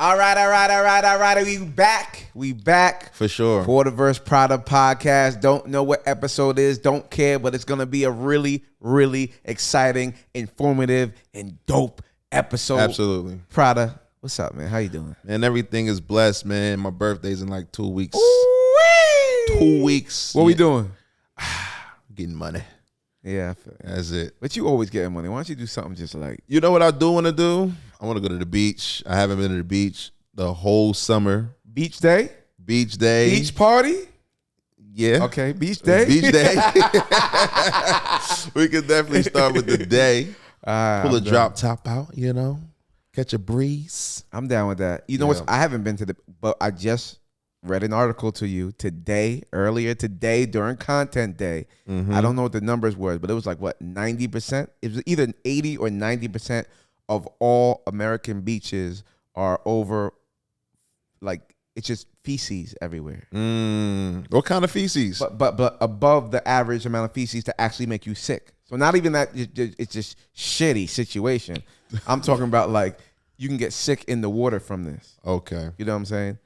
All right. We back. For sure. For the Verse Prada podcast. Don't know what episode it is. Don't care, but it's going to be a really, really exciting, informative, and dope episode. Absolutely. Prada, what's up, man? How you doing? Man, everything is blessed, man. My birthday's in like 2 weeks. Ooh-wee! 2 weeks. What we doing? Getting money. Yeah, I feel it. That's it. But you always getting money. Why don't you do something just like... You know what I do want to do? I want to go to the beach. I haven't been to the beach the whole summer. Beach day? Beach day. Beach party? Yeah. Okay, beach day? Beach day. We could definitely start with the day. Pull a drop top out, you know. Catch a breeze. I'm down with that. You know what? I haven't been to the... But I just read an article to you earlier today during content day. I don't know what the numbers were, but it was like, what, 90%? It was either 80 or 90% of all American beaches are over, like, it's just feces everywhere. What kind of feces? But above the average amount of feces to actually make you sick. So not even that, it's just shitty situation. I'm talking about, like, you can get sick in the water from this. Okay. You know what I'm saying?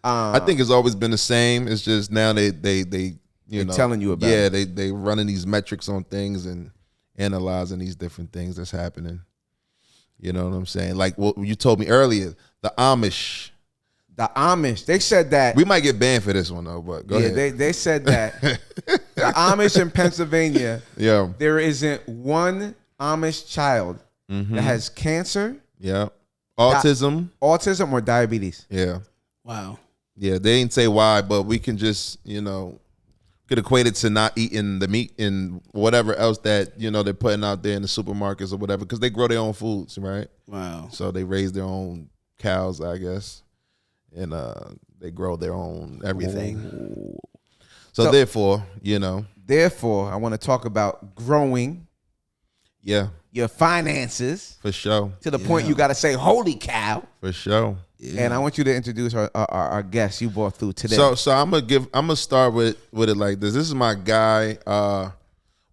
I think it's always been the same. It's just now they're telling you about it. Yeah, they running these metrics on things and analyzing these different things that's happening. You know what I'm saying? Like what you told me earlier, the Amish. They said that. We might get banned for this one though, but go ahead. They said that the Amish in Pennsylvania, there isn't one Amish child that has cancer, autism or diabetes. Yeah. Wow. Yeah, they didn't say why, but we can just, could equate it to not eating the meat and whatever else that, they're putting out there in the supermarkets or whatever, because they grow their own foods, right? Wow. So they raise their own cows, I guess, and they grow their own everything. Ooh. So therefore, Therefore, I want to talk about growing your finances. For sure. To the point you got to say, holy cow. For sure. Yeah. And I want you to introduce our guest you brought through today. So I'm gonna start with it like this. This is my guy.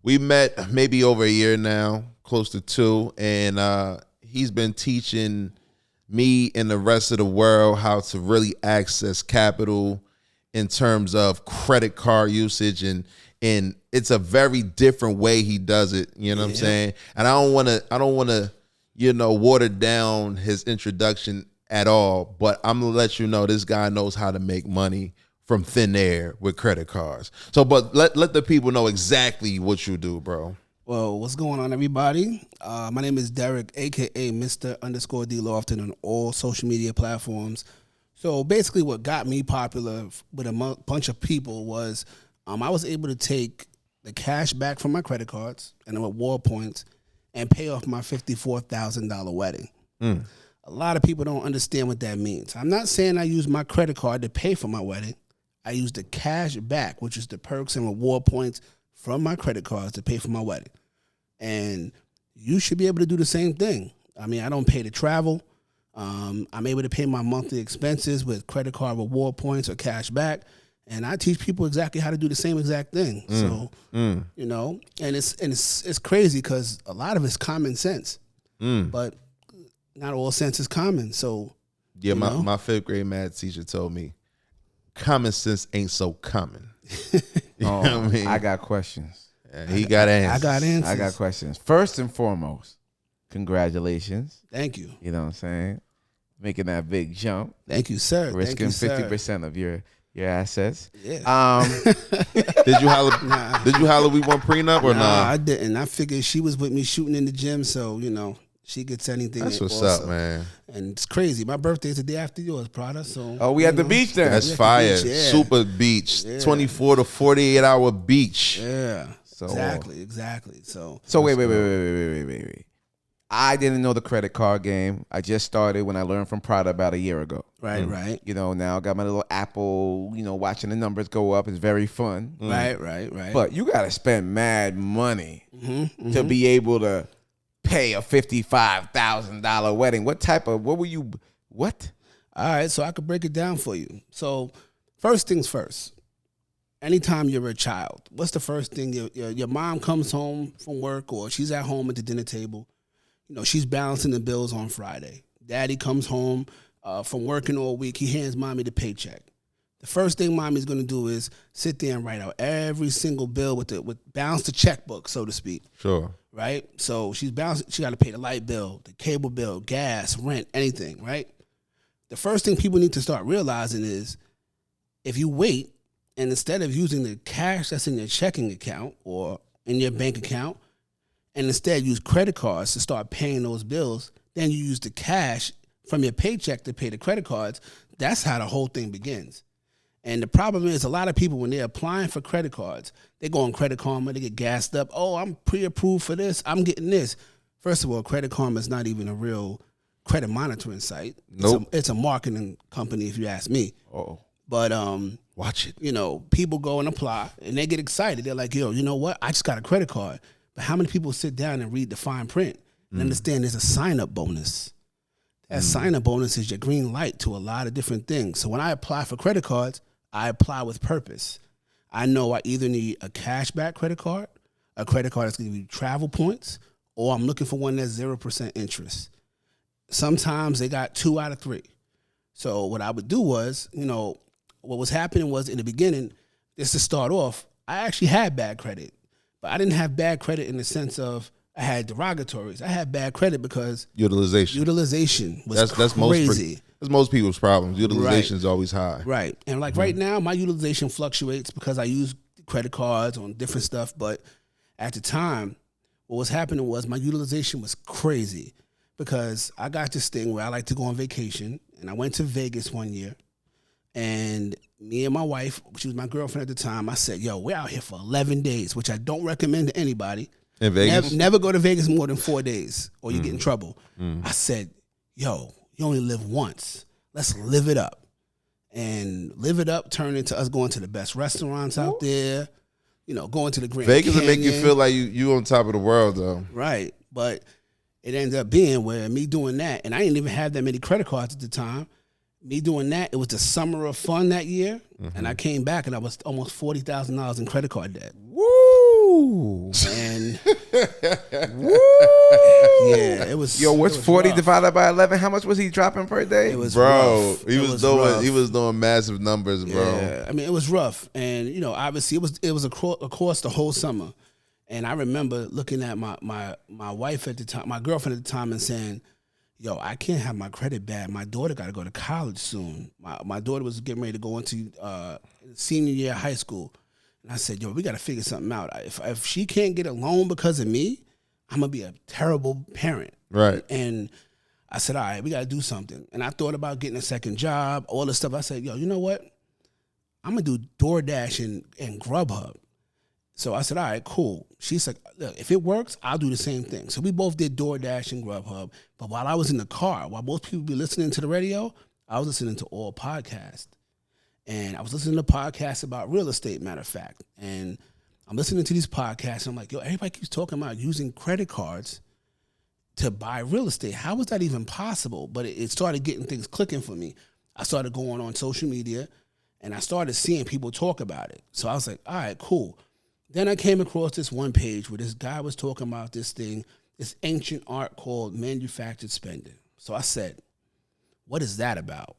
We met maybe over a year now, close to 2, and he's been teaching me and the rest of the world how to really access capital in terms of credit card usage, and it's a very different way he does it. You know what I'm saying? And I don't want to water down his introduction at all, but I'm gonna let you know this guy knows how to make money from thin air with credit cards. So, but let the people know exactly what you do, bro. Well, what's going on, everybody? My name is Derrick, aka Mr._D Loftin on all social media platforms. So basically, what got me popular with a bunch of people was I was able to take the cash back from my credit cards and the reward points and pay off my $54,000 wedding. A lot of people don't understand what that means. I'm not saying I use my credit card to pay for my wedding. I use the cash back, which is the perks and reward points from my credit cards to pay for my wedding. And you should be able to do the same thing. I mean, I don't pay to travel. I'm able to pay my monthly expenses with credit card reward points or cash back. And I teach people exactly how to do the same exact thing. And it's crazy because a lot of it's common sense. But not all sense is common. So yeah, my 5th grade math teacher told me common sense ain't so common. You know what I mean? I got questions. Yeah, he got answers. I got answers. I got questions. First and foremost, congratulations. Thank you. You know what I'm saying? Making that big jump. Thank you, sir. Risking 50% of your assets. Yeah. Did you holler we want prenup or not? I didn't. I figured she was with me shooting in the gym, so she gets anything. That's what's also. up, man. And it's crazy. My birthday's the day after yours, Prada. So we at the beach then. That's fire. Super beach. 24 to 48 hour beach. Yeah. So exactly. So wait. I didn't know the credit card game. I just started when I learned from Prada about a year ago. Right. Now I got my little Apple, watching the numbers go up is very fun. Right. But you got to spend mad money to be able to pay a $55,000 wedding. What? All right, so I could break it down for you. So first things first. Anytime you're a child, what's the first thing? Your mom comes home from work or she's at home at the dinner table. She's balancing the bills on Friday. Daddy comes home from working all week. He hands mommy the paycheck. The first thing mommy's going to do is sit there and write out every single bill with balance the checkbook, so to speak. Sure. Right? So she's balanced. She got to pay the light bill, the cable bill, gas, rent, anything, right? The first thing people need to start realizing is if you wait and instead of using the cash that's in your checking account or in your bank account and instead use credit cards to start paying those bills, then you use the cash from your paycheck to pay the credit cards, that's how the whole thing begins. And the problem is a lot of people, when they're applying for credit cards, they go on Credit Karma, they get gassed up. Oh, I'm pre-approved for this. I'm getting this. First of all, Credit Karma is not even a real credit monitoring site. Nope. It's a marketing company, if you ask me. Oh. But watch it. You know, people go and apply, and they get excited. They're like, yo, you know what? I just got a credit card. But how many people sit down and read the fine print and understand there's a sign-up bonus? That sign-up bonus is your green light to a lot of different things. So when I apply for credit cards, I apply with purpose. I know I either need a cashback credit card, a credit card that's going to give you travel points, or I'm looking for one that's 0% interest. Sometimes they got 2 out of 3. So what I would do was, you know, what was happening was in the beginning, just to start off, I actually had bad credit. But I didn't have bad credit in the sense of I had derogatories. I had bad credit because utilization was crazy. That's most people's problems. Utilization is always high. Right. And like right now, my utilization fluctuates because I use credit cards on different stuff. But at the time, what was happening was my utilization was crazy because I got this thing where I like to go on vacation. And I went to Vegas one year. And me and my wife, she was my girlfriend at the time, I said, yo, we're out here for 11 days, which I don't recommend to anybody. In Vegas? Never go to Vegas more than 4 days or you get in trouble. I said, yo, you only live once. Let's live it up. And live it up turned into us going to the best restaurants out there, you know, going to the Grand Vegas Canyon. will make you feel like you on top of the world, though. Right. But it ended up being where me doing that, and I didn't even have that many credit cards at the time. Me doing that, it was the summer of fun that year, and I came back and I was almost $40,000 in credit card debt. Woo! And woo! Yeah, it was. Yo, what's 40 rough. divided by 11? How much was he dropping per day? It was bro. rough. He was doing massive numbers, bro. Yeah, I mean, it was rough, and you know, obviously, it was across the whole summer. And I remember looking at my wife at the time, my girlfriend at the time, and saying, yo, I can't have my credit bad. My daughter got to go to college soon. My daughter was getting ready to go into senior year of high school. And I said, yo, we got to figure something out. If she can't get a loan because of me, I'm going to be a terrible parent. Right. And I said, all right, we got to do something. And I thought about getting a second job, all this stuff. I said, yo, you know what? I'm going to do DoorDash and Grubhub. So I said, all right, cool. She's like, look, if it works, I'll do the same thing. So we both did DoorDash and Grubhub. But while I was in the car, while most people be listening to the radio, I was listening to all podcasts. And I was listening to podcasts about real estate, matter of fact. And I'm listening to these podcasts, and I'm like, yo, everybody keeps talking about using credit cards to buy real estate. How is that even possible? But it started getting things clicking for me. I started going on social media, and I started seeing people talk about it. So I was like, all right, cool. Then I came across this one page where this guy was talking about this thing, this ancient art called manufactured spending. So I said, what is that about?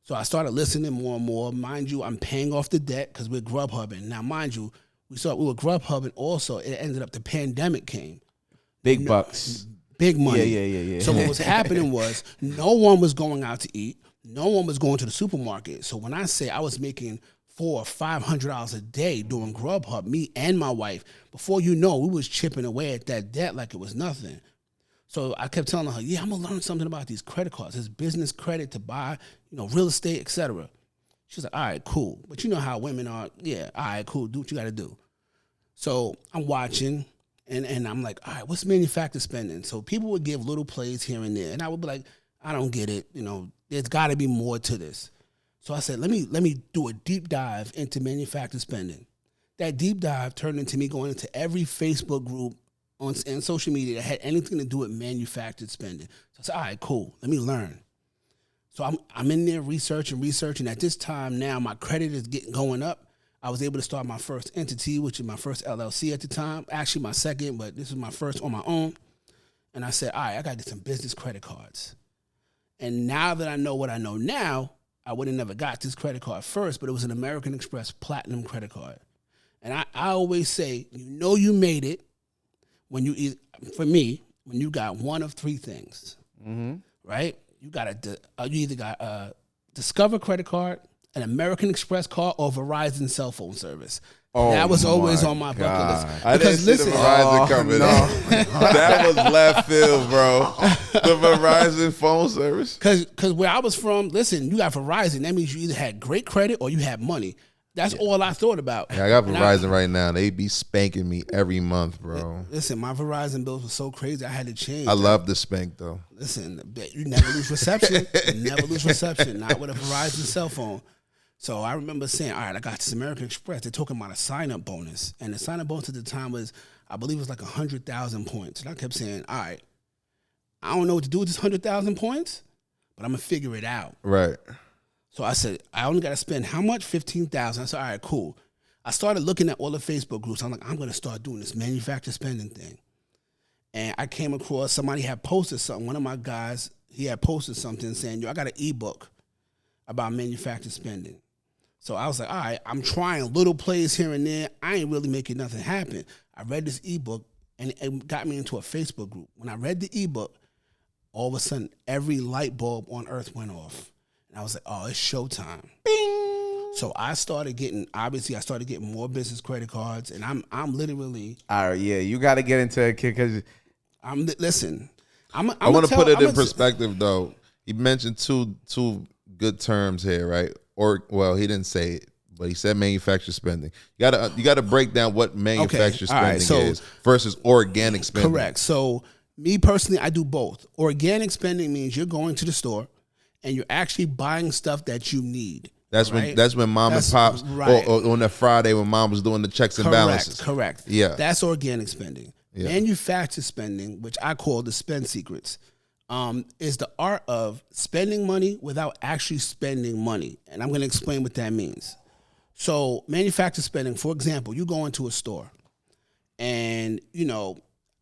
So I started listening more and more. Mind you, I'm paying off the debt because we're Grubhubbing. Now, mind you, we were Grubhubbing also. It ended up the pandemic came. Big bucks. Big money. Yeah. So what was happening was no one was going out to eat. No one was going to the supermarket. So when I say I was making $400 or $500 a day doing Grubhub, me and my wife, before you know, we was chipping away at that debt like it was nothing. So I kept telling her, yeah, I'm going to learn something about these credit cards, this business credit to buy, real estate, etc. She's like, all right, cool. But you know how women are. Yeah, all right, cool. Do what you got to do. So I'm watching, and I'm like, all right, what's manufactured spending? So people would give little plays here and there, and I would be like, I don't get it. There's got to be more to this. So I said, let me do a deep dive into manufactured spending. That deep dive turned into me going into every Facebook group and social media that had anything to do with manufactured spending. So I said, all right, cool. Let me learn. So I'm in there researching. At this time now, my credit is going up. I was able to start my first entity, which is my first LLC at the time. Actually, my second, but this is my first on my own. And I said, all right, I got to get some business credit cards. And now that I know what I know now, I would have never got this credit card first, but it was an American Express Platinum credit card. And I always say, you made it when you, for me, when you got one of three things, right? You either got a Discover credit card, an American Express card, or Verizon cell phone service. Oh, that was always on my bucket list. I didn't see the Verizon coming in. That was left field, bro. The Verizon phone service. Because where I was from, listen, you got Verizon. That means you either had great credit or you had money. That's all I thought about. Yeah, I got Verizon right now. They be spanking me every month, bro. Listen, my Verizon bills were so crazy, I had to change. I love the spank, though. Listen, you never lose reception. You never lose reception, not with a Verizon cell phone. So I remember saying, all right, I got this American Express. They're talking about a sign-up bonus. And the sign-up bonus at the time was, I believe it was like 100,000 points. And I kept saying, all right, I don't know what to do with this 100,000 points, but I'm going to figure it out. Right. So I said, I only got to spend how much? 15,000. I said, all right, cool. I started looking at all the Facebook groups. I'm like, I'm going to start doing this manufacturer spending thing. And I came across, somebody had posted something. One of my guys, he had posted something saying, yo, I got an ebook about manufacturer spending. So I was like, all right, I'm trying little plays here and there. I ain't really making nothing happen. I read this ebook, and it got me into a Facebook group. When I read the ebook, all of a sudden, every light bulb on earth went off. And I was like, oh, it's showtime. Bing! So I started getting more business credit cards, and I'm literally. All right, yeah, you got to get into it because I want to put it in perspective, though. He mentioned two good terms here, right? Or, well, he didn't say it, but he said manufacturer spending. You gotta break down what manufacturer spending is versus organic spending. Correct. So me personally, I do both. Organic spending means you're going to the store and you're actually buying stuff that you need. That's when mom and pops, right. or on that Friday when mom was doing the checks and balances. Correct. Yeah. That's organic spending. Yeah. Manufacturer spending, which I call the spend secrets, is the art of spending money without actually spending money. And I'm going to explain what that means. So manufacturer spending, for example, you go into a store and,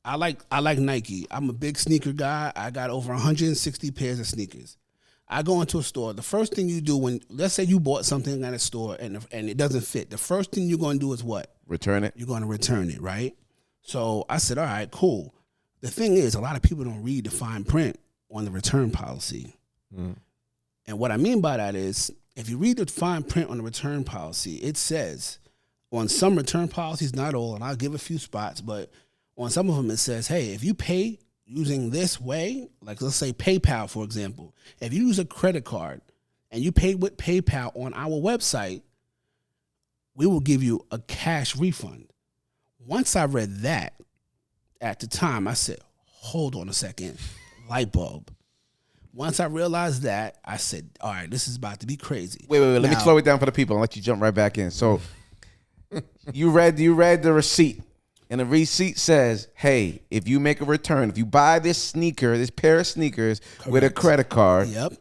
I like Nike. I'm a big sneaker guy. I got over 160 pairs of sneakers. I go into a store. The first thing you do when, let's say you bought something at a store and it doesn't fit. The first thing you're going to do is what? Return it. You're going to return it, right? So I said, all right, cool. The thing is, a lot of people don't read the fine print on the return policy. Mm. And what I mean by that is, if you read the fine print on the return policy, it says on some return policies, not all, and I'll give a few spots, but on some of them it says, hey, if you pay using this way, like let's say PayPal, for example, if you use a credit card and you pay with PayPal on our website, we will give you a cash refund. Once I read that, at the time, I said, hold on a second, light bulb. Once I realized that, I said, all right, this is about to be crazy. Wait, let me slow it down for the people and let you jump right back in. So you read the receipt, and the receipt says, hey, if you make a return, if you buy this pair of sneakers with a credit card. Yep.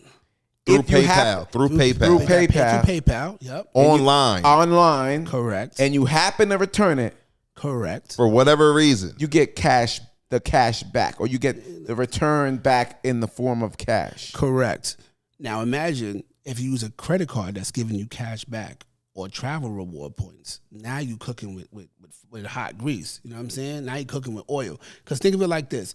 Through PayPal. Through PayPal. Yep. Online. Correct. And you happen to return it. Correct. For whatever reason. You get the cash back, or you get the return back in the form of cash. Correct. Now imagine if you use a credit card that's giving you cash back or travel reward points. Now you cooking with hot grease. You know what I'm saying? Now you cooking with oil. Because think of it like this.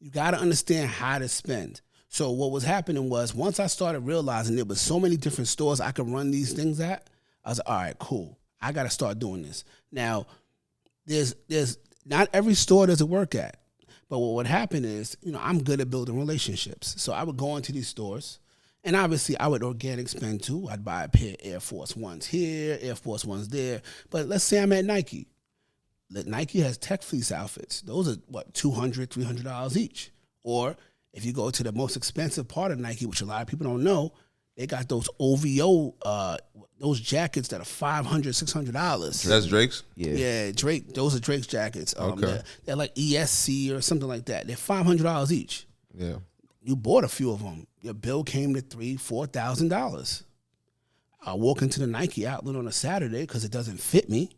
You got to understand how to spend. So what was happening was, once I started realizing there was so many different stores I could run these things at, I was like, all right, cool. I got to start doing this. Now, there's not every store does it work at. But what would happen is, I'm good at building relationships. So I would go into these stores, and obviously I would organic spend too. I'd buy a pair of Air Force Ones here, Air Force Ones there. But let's say I'm at Nike. Nike has tech fleece outfits. Those are, $200, $300 each. Or if you go to the most expensive part of Nike, which a lot of people don't know, they got those OVO, those jackets that are $500, $600. That's Drake's? Yeah, Drake. Those are Drake's jackets. Okay. They're like ESC or something like that. They're $500 each. Yeah. You bought a few of them. Your bill came to $3,000, $4,000. I walk into the Nike outlet on a Saturday because it doesn't fit me.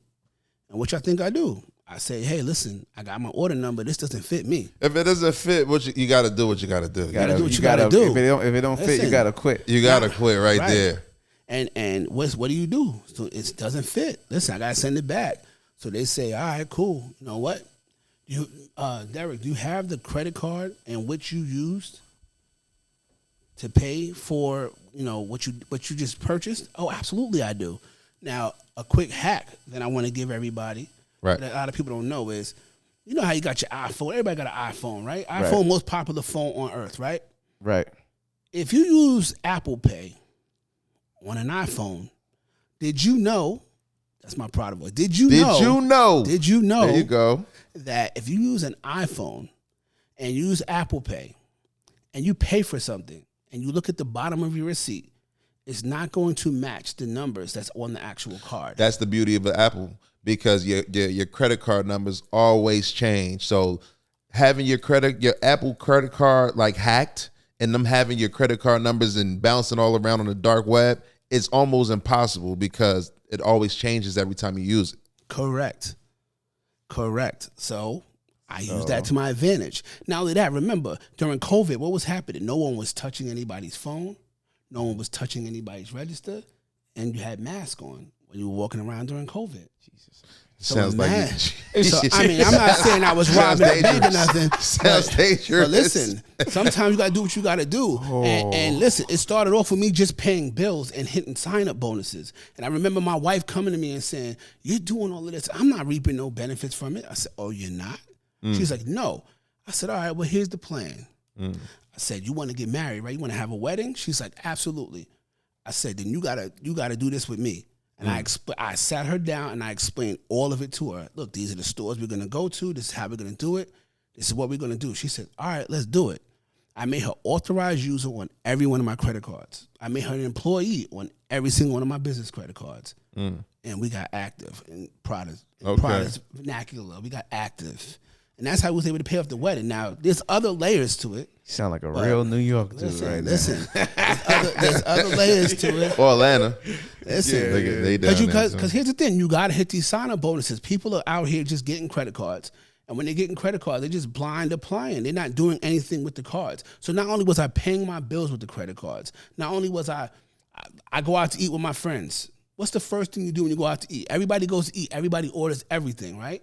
And what y'all think I do? I say, hey, listen, I got my order number. This doesn't fit me. If it doesn't fit, you got to do what you got to do. You got to do what you got to do. If it don't fit, you got to quit. You got to quit right there. And what do you do? So it doesn't fit. Listen, I got to send it back. So they say, all right, cool. You know what? Derrick, do you have the credit card in which you used to pay for, what you just purchased? Oh, absolutely I do. Now, a quick hack that I want to give everybody, that a lot of people don't know is, you know how you got your iPhone. Everybody got an iPhone, right? iPhone, most popular phone on earth, right? Right. If you use Apple Pay on an iPhone, did you know? That's my Prada voice. Did you know? There you go. That if you use an iPhone and use Apple Pay and you pay for something and you look at the bottom of your receipt, it's not going to match the numbers that's on the actual card. That's the beauty of the Apple, because your credit card numbers always change. So having your Apple credit card like hacked and them having your credit card numbers and bouncing all around on the dark web, it's almost impossible because it always changes every time you use it. Correct. So I use that to my advantage. Not only that, remember, during COVID, what was happening? No one was touching anybody's phone. No one was touching anybody's register. And you had masks on when you were walking around during COVID. Jesus. So sounds like I mean, I'm not saying I was robbing a bank or nothing. Sounds dangerous. But listen, sometimes you got to do what you got to do. And listen, it started off with me just paying bills and hitting sign-up bonuses. And I remember my wife coming to me and saying, you're doing all of this. I'm not reaping no benefits from it. I said, oh, you're not? She's like, no. I said, all right, well, here's the plan. I said, you want to get married, right? You want to have a wedding? She's like, absolutely. I said, then you gotta do this with me. And I sat her down and I explained all of it to her. Look, these are the stores we're going to go to. This is how we're going to do it. This is what we're going to do. She said, all right, let's do it. I made her authorized user on every one of my credit cards. I made her an employee on every single one of my business credit cards. And we got active in Prada's vernacular. We got active. And that's how we was able to pay off the wedding. Now, there's other layers to it. You sound like a real New York dude right now. Listen, there's other layers to it. Or Atlanta. Listen, because here's the thing. You got to hit these sign-up bonuses. People are out here just getting credit cards. And when they're getting credit cards, they're just blind applying. They're not doing anything with the cards. So not only was I paying my bills with the credit cards, not only was I go out to eat with my friends. What's the first thing you do when you go out to eat? Everybody goes to eat. Everybody orders everything, right?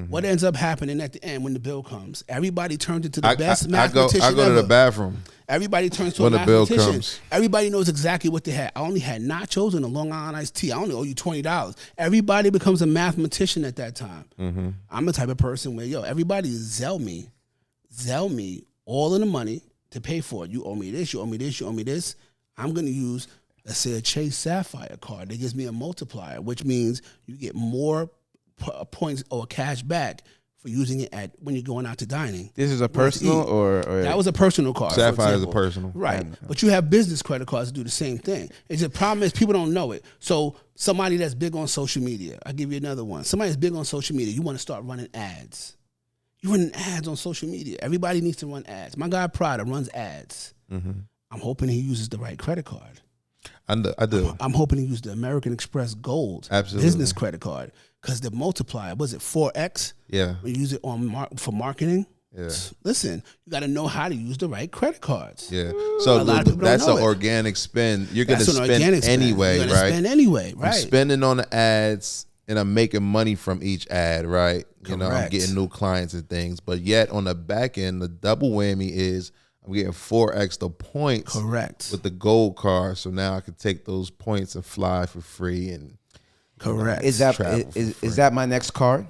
What ends up happening at the end when the bill comes? Everybody turns into the best mathematician I go to the bathroom. Everybody turns to a mathematician. Bill comes. Everybody knows exactly what they had. I only had nachos and a Long Island iced tea. I only owe you $20. Everybody becomes a mathematician at that time. I'm the type of person where, everybody Zelle me all of the money to pay for it. You owe me this, you owe me this, you owe me this. I'm going to use, let's say, a Chase Sapphire card that gives me a multiplier, which means you get more points or cash back for using it when you're going out to dining. This is a personal or that was a personal card. Sapphire is a personal, right? But you have business credit cards that do the same thing. It's the problem is people don't know it. So somebody that's big on social media, I'll give you another one. Somebody that's big on social media, you want to start running ads. You're running ads on social media. Everybody needs to run ads. My guy Prada runs ads. I'm hoping he uses the right credit card. I do. I'm hoping he uses the American Express Gold business credit card. Because the multiplier, was it 4X? Yeah. We use it for marketing. Yeah. Listen, you got to know how to use the right credit cards. Yeah. So that's an organic spend. You're going to spend anyway, right? Spend anyway, right? I'm spending on the ads, and I'm making money from each ad, right? Correct. I'm getting new clients and things. But yet on the back end, the double whammy is I'm getting 4X the points. Correct. With the gold card. So now I can take those points and fly for free and. Correct. Is that my next card?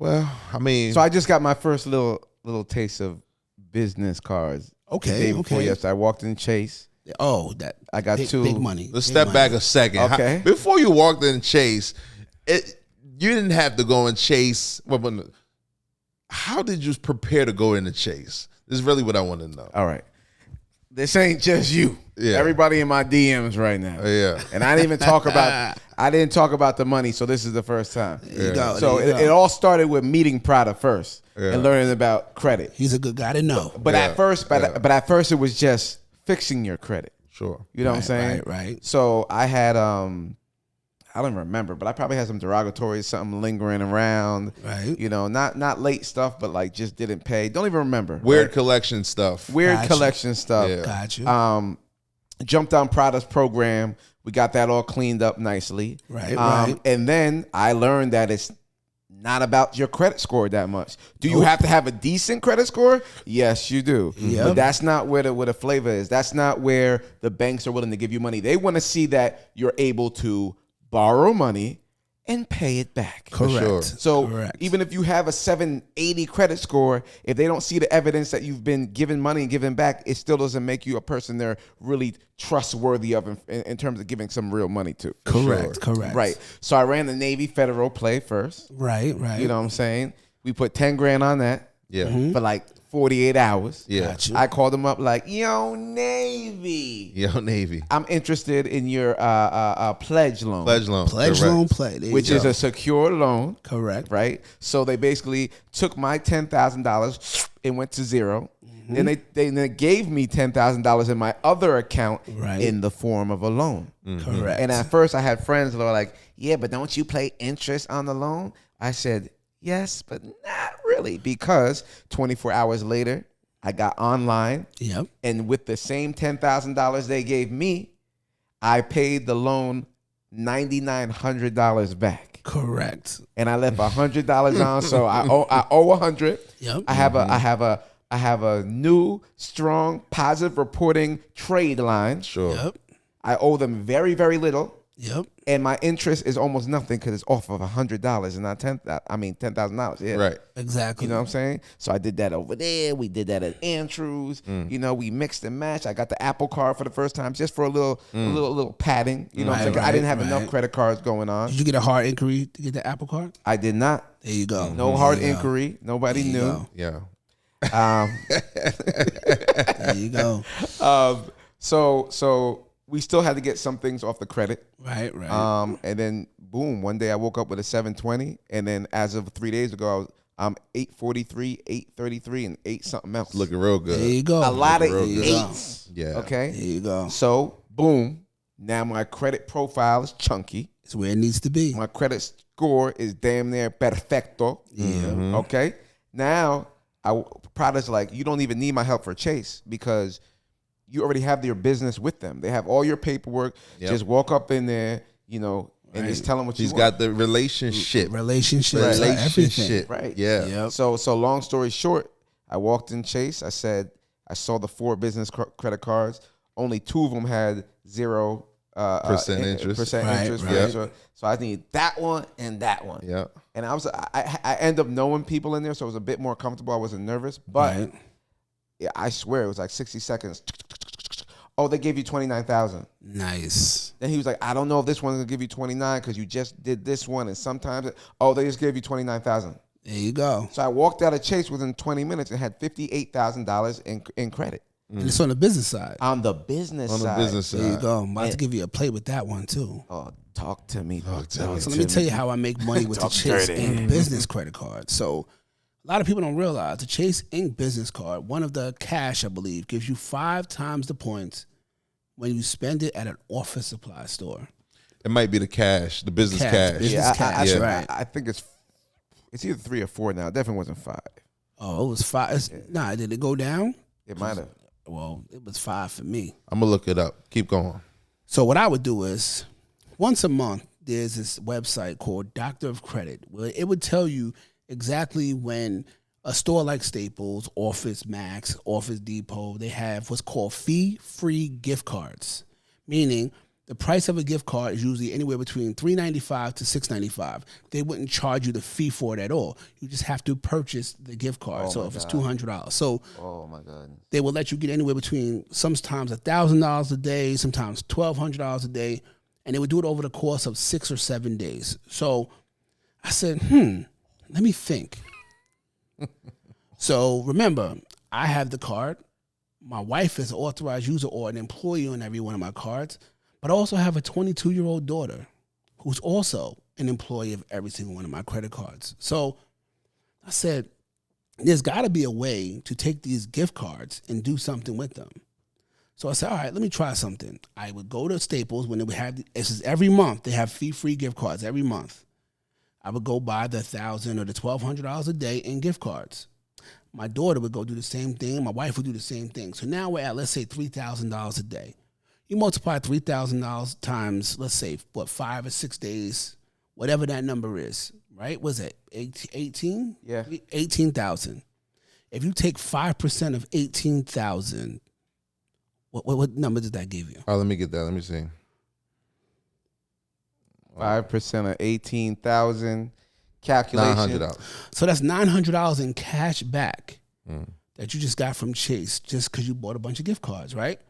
Well, I mean, so I just got my first little taste of business cards. Okay. The day before yesterday, I walked in Chase. Oh, I got big money. Let's step back a second. Okay. Before you walked in Chase, you didn't have to go and Chase. How did you prepare to go into Chase? This is really what I want to know. All right. This ain't just you. Yeah. Everybody in my DMs right now. Yeah. And I didn't talk about the money, so this is the first time. So it all started with meeting Prada first and learning about credit. He's a good guy to know. But at first it was just fixing your credit. Sure. You know what I'm saying? Right. So I had I don't remember, but I probably had some derogatory something lingering around. Right. You know, not late stuff, but like just didn't pay. Don't even remember. Weird right? collection stuff. Weird Gotcha. collection stuff. Yeah. Got you. Jumped on Prada's program. We got that all cleaned up nicely. Right, right. And then I learned that it's not about your credit score that much. Do you have to have a decent credit score? Yes, you do. Yep. But that's not where the flavor is. That's not where the banks are willing to give you money. They want to see that you're able to borrow money and pay it back. Correct. sure. So Correct. even if you have a 780 credit score, if they don't see the evidence that you've been given money and given back, it still doesn't make you a person they're really trustworthy of in terms of giving some real money to. Correct. Correct. Right. So I ran the Navy Federal play first. Right. Right. You know what I'm saying? We put 10 grand on that Yeah. for like 48 hours. Yeah. Got you. I called them up like, yo, Navy, Yo, Navy. I'm interested in your pledge loan. Pledge loan. Pledge Correct. loan play. There you Which go. is a secure loan. Correct. Right? So they basically took my $10,000 and went to zero. Then they gave me $10,000 in my other account Right. in the form of a loan. Correct. And at first I had friends that were like, yeah, but don't you pay interest on the loan? I said, yes, but not really, because 24 hours later, I got online, Yep. and with the same $10,000 they gave me, I paid the loan $9,900 back. Correct. And I left $100 on, so I owe $100. Yep. I have a new, strong, positive reporting trade line. Sure. Yep. I owe them very, very little. Yep. And my interest is almost nothing because it's off of $100 and not $10,000. Yeah, Right. Exactly. You know what I'm saying? So I did that over there. We did that at Andrews. You know, we mixed and matched. I got the Apple card for the first time just for a little padding. You know what I'm saying? I didn't have enough credit cards going on. Did you get a hard inquiry to get the Apple Card? I did not. There you go. No hard inquiry. Nobody There you knew. go. Yeah. There you go. So we still had to get some things off the credit. Right. Right. And then boom, one day I woke up with a 720, and then as of 3 days ago, I'm 843, 833, and 8 something else. Looking real good. There you go. a lot of There you go. eights. Yeah. Okay. There you go. So boom, now my credit profile is chunky. It's where it needs to be. My credit score is damn near perfecto. Yeah. Okay. Now Prada's like, you don't even need my help for Chase because you already have your business with them. They have all your paperwork. Yep. Just walk up in there, you know, and just tell them what He's you want. got the relationship. Relationship. Everything. Relationship. Right. Yeah. Yep. So long story short, I walked in Chase. I said, I saw the 4 business credit cards. Only 2 of them had 0% interest. Right. So I need that one and that one. Yeah. And I end up knowing people in there, so it was a bit more comfortable. I wasn't nervous, but Right. yeah, I swear it was like 60 seconds. Oh, they gave you 29,000. Nice. Then he was like, I don't know if this one's gonna give you 29 because you just did this one, and sometimes they just gave you 29,000. There you go. So I walked out of Chase within 20 minutes and had $58,000 in credit And it's on the business side. on the business On the side. business There you side. go. I'm about to give you a plate with that one too. Oh, talk to me. So let me tell you how I make money with the Chase Inc. business credit card. So a lot of people don't realize the Chase Inc. business card, one of the cash, I believe, gives you 5 times the points when you spend it at an office supply store. It might be the cash, the business cash. Business Yeah, cash, Yeah. right. I think it's either 3 or 4 now. It definitely wasn't 5. Oh, it was 5. Nah, did it go down? It might have. Well, it was 5 for me. I'm gonna look it up. Keep going. So what I would do is once a month, there's this website called Doctor of Credit where it would tell you exactly when a store like Staples, Office Max, Office Depot, they have what's called fee-free gift cards, meaning the price of a gift card is usually anywhere between $3.95 to $6.95. They wouldn't charge you the fee for it at all. You just have to purchase the gift card. So if it's $200, so Oh my God. they will let you get anywhere between sometimes $1,000 a day, sometimes $1,200 a day, and they would do it over the course of 6 or 7 days. So I said, let me think. So remember, I have the card. My wife is an authorized user or an employee on every one of my cards, but I also have a 22-year-old daughter who's also an employee of every single one of my credit cards. So I said, there's got to be a way to take these gift cards and do something with them. So I said, all right, let me try something. I would go to Staples when they would have, this is every month, they have fee-free gift cards every month. I would go buy the $1,000 or the $1,200 a day in gift cards. My daughter would go do the same thing. My wife would do the same thing. So now we're at, let's say, $3,000 a day. You multiply $3,000 times, let's say, 5 or 6 days, whatever that number is, right? Was it 18? Yeah. 18,000. If you take 5% of 18,000, what number did that give you? Oh, let me get that. Let me see. 5% of 18,000. Calculation. $900. So that's $900 in cash back that you just got from Chase just because you bought a bunch of gift cards, right?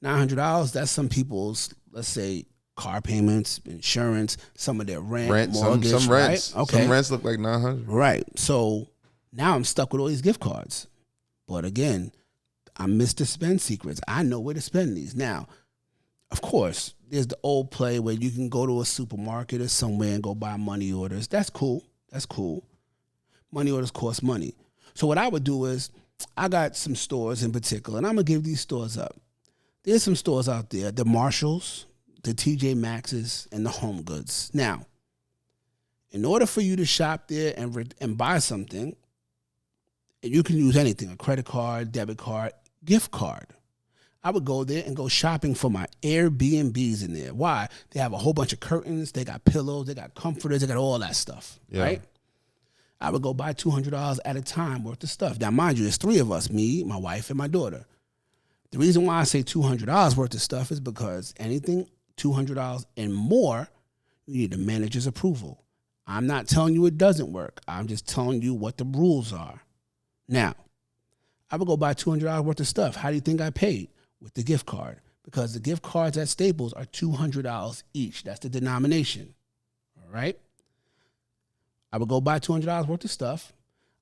$900, that's some people's, let's say, car payments, insurance, some of their rent mortgage, some rents. Right? Okay. Some rents look like $900. Right. So now I'm stuck with all these gift cards. But again, I'm Mr. Spend Secrets. I know where to spend these. Now, of course, there's the old play where you can go to a supermarket or somewhere and go buy money orders. That's cool. That's cool. Money orders cost money. So what I would do is, I got some stores in particular, and I'm going to give these stores up. There's some stores out there, the Marshalls, the TJ Maxx's, and the Home Goods. Now, in order for you to shop there and buy something, you can use anything, a credit card, debit card, gift card. I would go there and go shopping for my Airbnbs in there. Why? They have a whole bunch of curtains. They got pillows. They got comforters. They got all that stuff, right? I would go buy $200 at a time worth of stuff. Now, mind you, there's 3 of us, me, my wife, and my daughter. The reason why I say $200 worth of stuff is because anything $200 and more, you need the manager's approval. I'm not telling you it doesn't work. I'm just telling you what the rules are. Now, I would go buy $200 worth of stuff. How do you think I paid? With the gift card. Because the gift cards at Staples are $200 each. That's the denomination. All right? I would go buy $200 worth of stuff.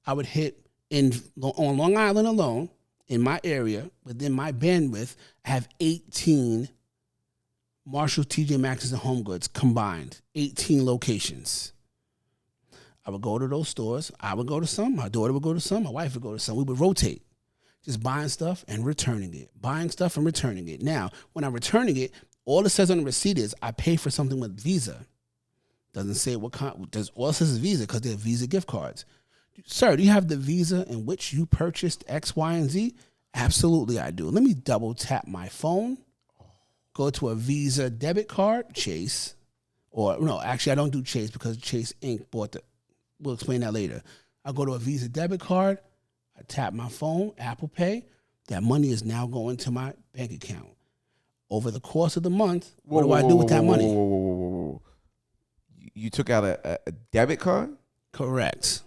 I would hit on Long Island alone, in my area, within my bandwidth, I have 18 Marshalls, TJ Maxx's, and Home Goods combined. 18 locations. I would go to those stores. I would go to some. My daughter would go to some. My wife would go to some. We would rotate. Just buying stuff and returning it. Buying stuff and returning it. Now, when I'm returning it, all it says on the receipt is I pay for something with Visa. Doesn't say what kind. All it says is Visa because they're Visa gift cards. Sir, do you have the Visa in which you purchased X, Y, and Z? Absolutely, I do. Let me double tap my phone. Go to a Visa debit card, Chase. Or, no, actually, I don't do Chase because Chase Inc. bought the. We'll explain that later. I go to a Visa debit card. I tap my phone, Apple Pay. That money is now going to my bank account. Over the course of the month, what do I do with that money? You took out a debit card? Correct.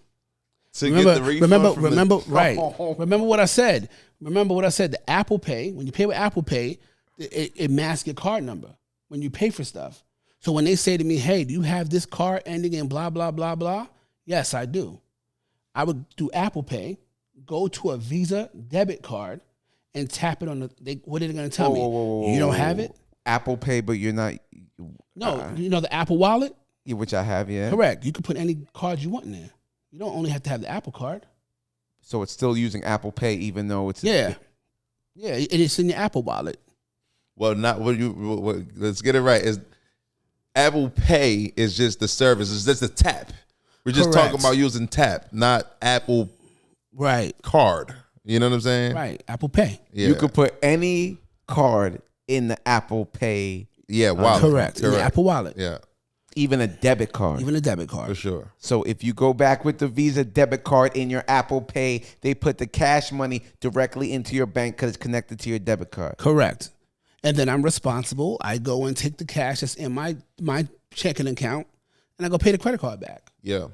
To get the refund remember what I said. Remember what I said. The Apple Pay, when you pay with Apple Pay, it masks your card number when you pay for stuff. So when they say to me, hey, do you have this card ending in blah, blah, blah, blah? Yes, I do. I would do Apple Pay, go to a Visa debit card, and tap it on the. What are they going to tell me? You don't have it? Apple Pay, but you're not. No, you know the Apple Wallet? Yeah, which I have, yeah. Correct. You can put any card you want in there. You don't only have to have the Apple card. So it's still using Apple Pay, even though it's yeah, it's in your Apple Wallet. Well, not what you. Let's get it right. Is Apple Pay is just the service? It's just a tap. We're just talking about using tap, not Apple card. You know what I'm saying? Right. Apple Pay. Yeah. You could put any card in the Apple Pay. Yeah, wallet. Correct. In the Apple Wallet. Yeah. Even a debit card. Even a debit card. For sure. So if you go back with the Visa debit card in your Apple Pay, they put the cash money directly into your bank because it's connected to your debit card. Correct. And then I'm responsible. I go and take the cash that's in my checking account, and I go pay the credit card back. Yeah.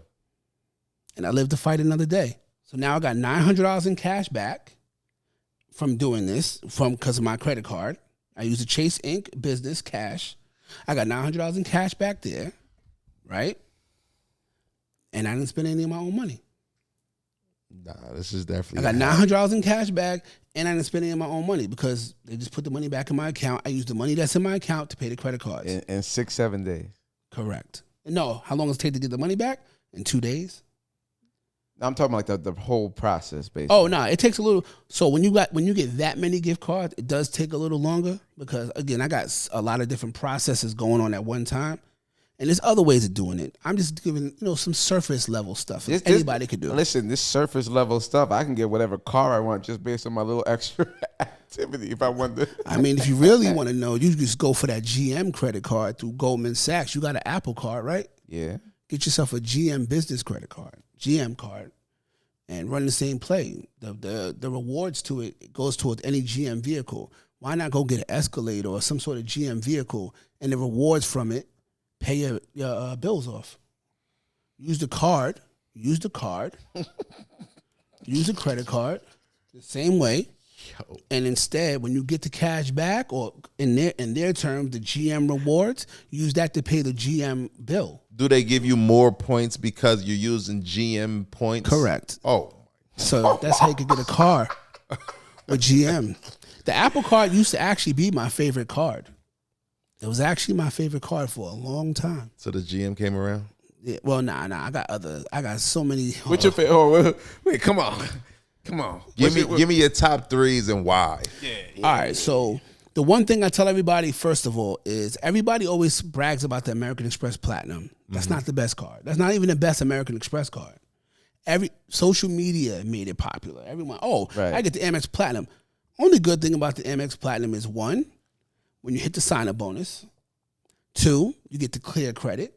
And I live to fight another day. So now I got $900 in cash back from doing this, because of my credit card. I use the Chase Inc. business cash. I got $900 in cash back there, right? And I didn't spend any of my own money. Nah, this is definitely. I got $900 in cash back, and I didn't spend any of my own money because they just put the money back in my account. I used the money that's in my account to pay the credit cards. In 6-7 days. Correct. No, how long does it take to get the money back? In 2 days. I'm talking like the whole process, basically. Oh no, it takes a little. So when you get that many gift cards, it does take a little longer because again, I got a lot of different processes going on at one time, and there's other ways of doing it. I'm just giving some surface level stuff anybody could do. Listen, this surface level stuff, I can get whatever car I want just based on my little extra activity. If I want to, I mean, if you really want to know, you just go for that GM credit card through Goldman Sachs. You got an Apple card, right? Yeah. Get yourself a GM business credit card, GM card. And run the same play. The rewards to it goes towards any GM vehicle. Why not go get an Escalade or some sort of GM vehicle, and the rewards from it pay your bills off? Use the card. Use the credit card the same way. And instead, when you get the cash back, or in their terms, the GM rewards, use that to pay the GM bill. Do they give you more points because you're using GM points? Correct. Oh. So that's how you could get a car with GM. The Apple card used to actually be my favorite card. It was actually my favorite card for a long time. So the GM came around? Yeah, well, nah. I got so many. What's your favorite? Oh, wait, come on. Give me your top threes and why. Yeah. All right, so the one thing I tell everybody, first of all, is everybody always brags about the American Express Platinum. That's not the best card. That's not even the best American Express card. Every social media made it popular. Everyone, right. I get the Amex Platinum. Only good thing about the Amex Platinum is 1, when you hit the sign-up bonus. 2, you get the clear credit.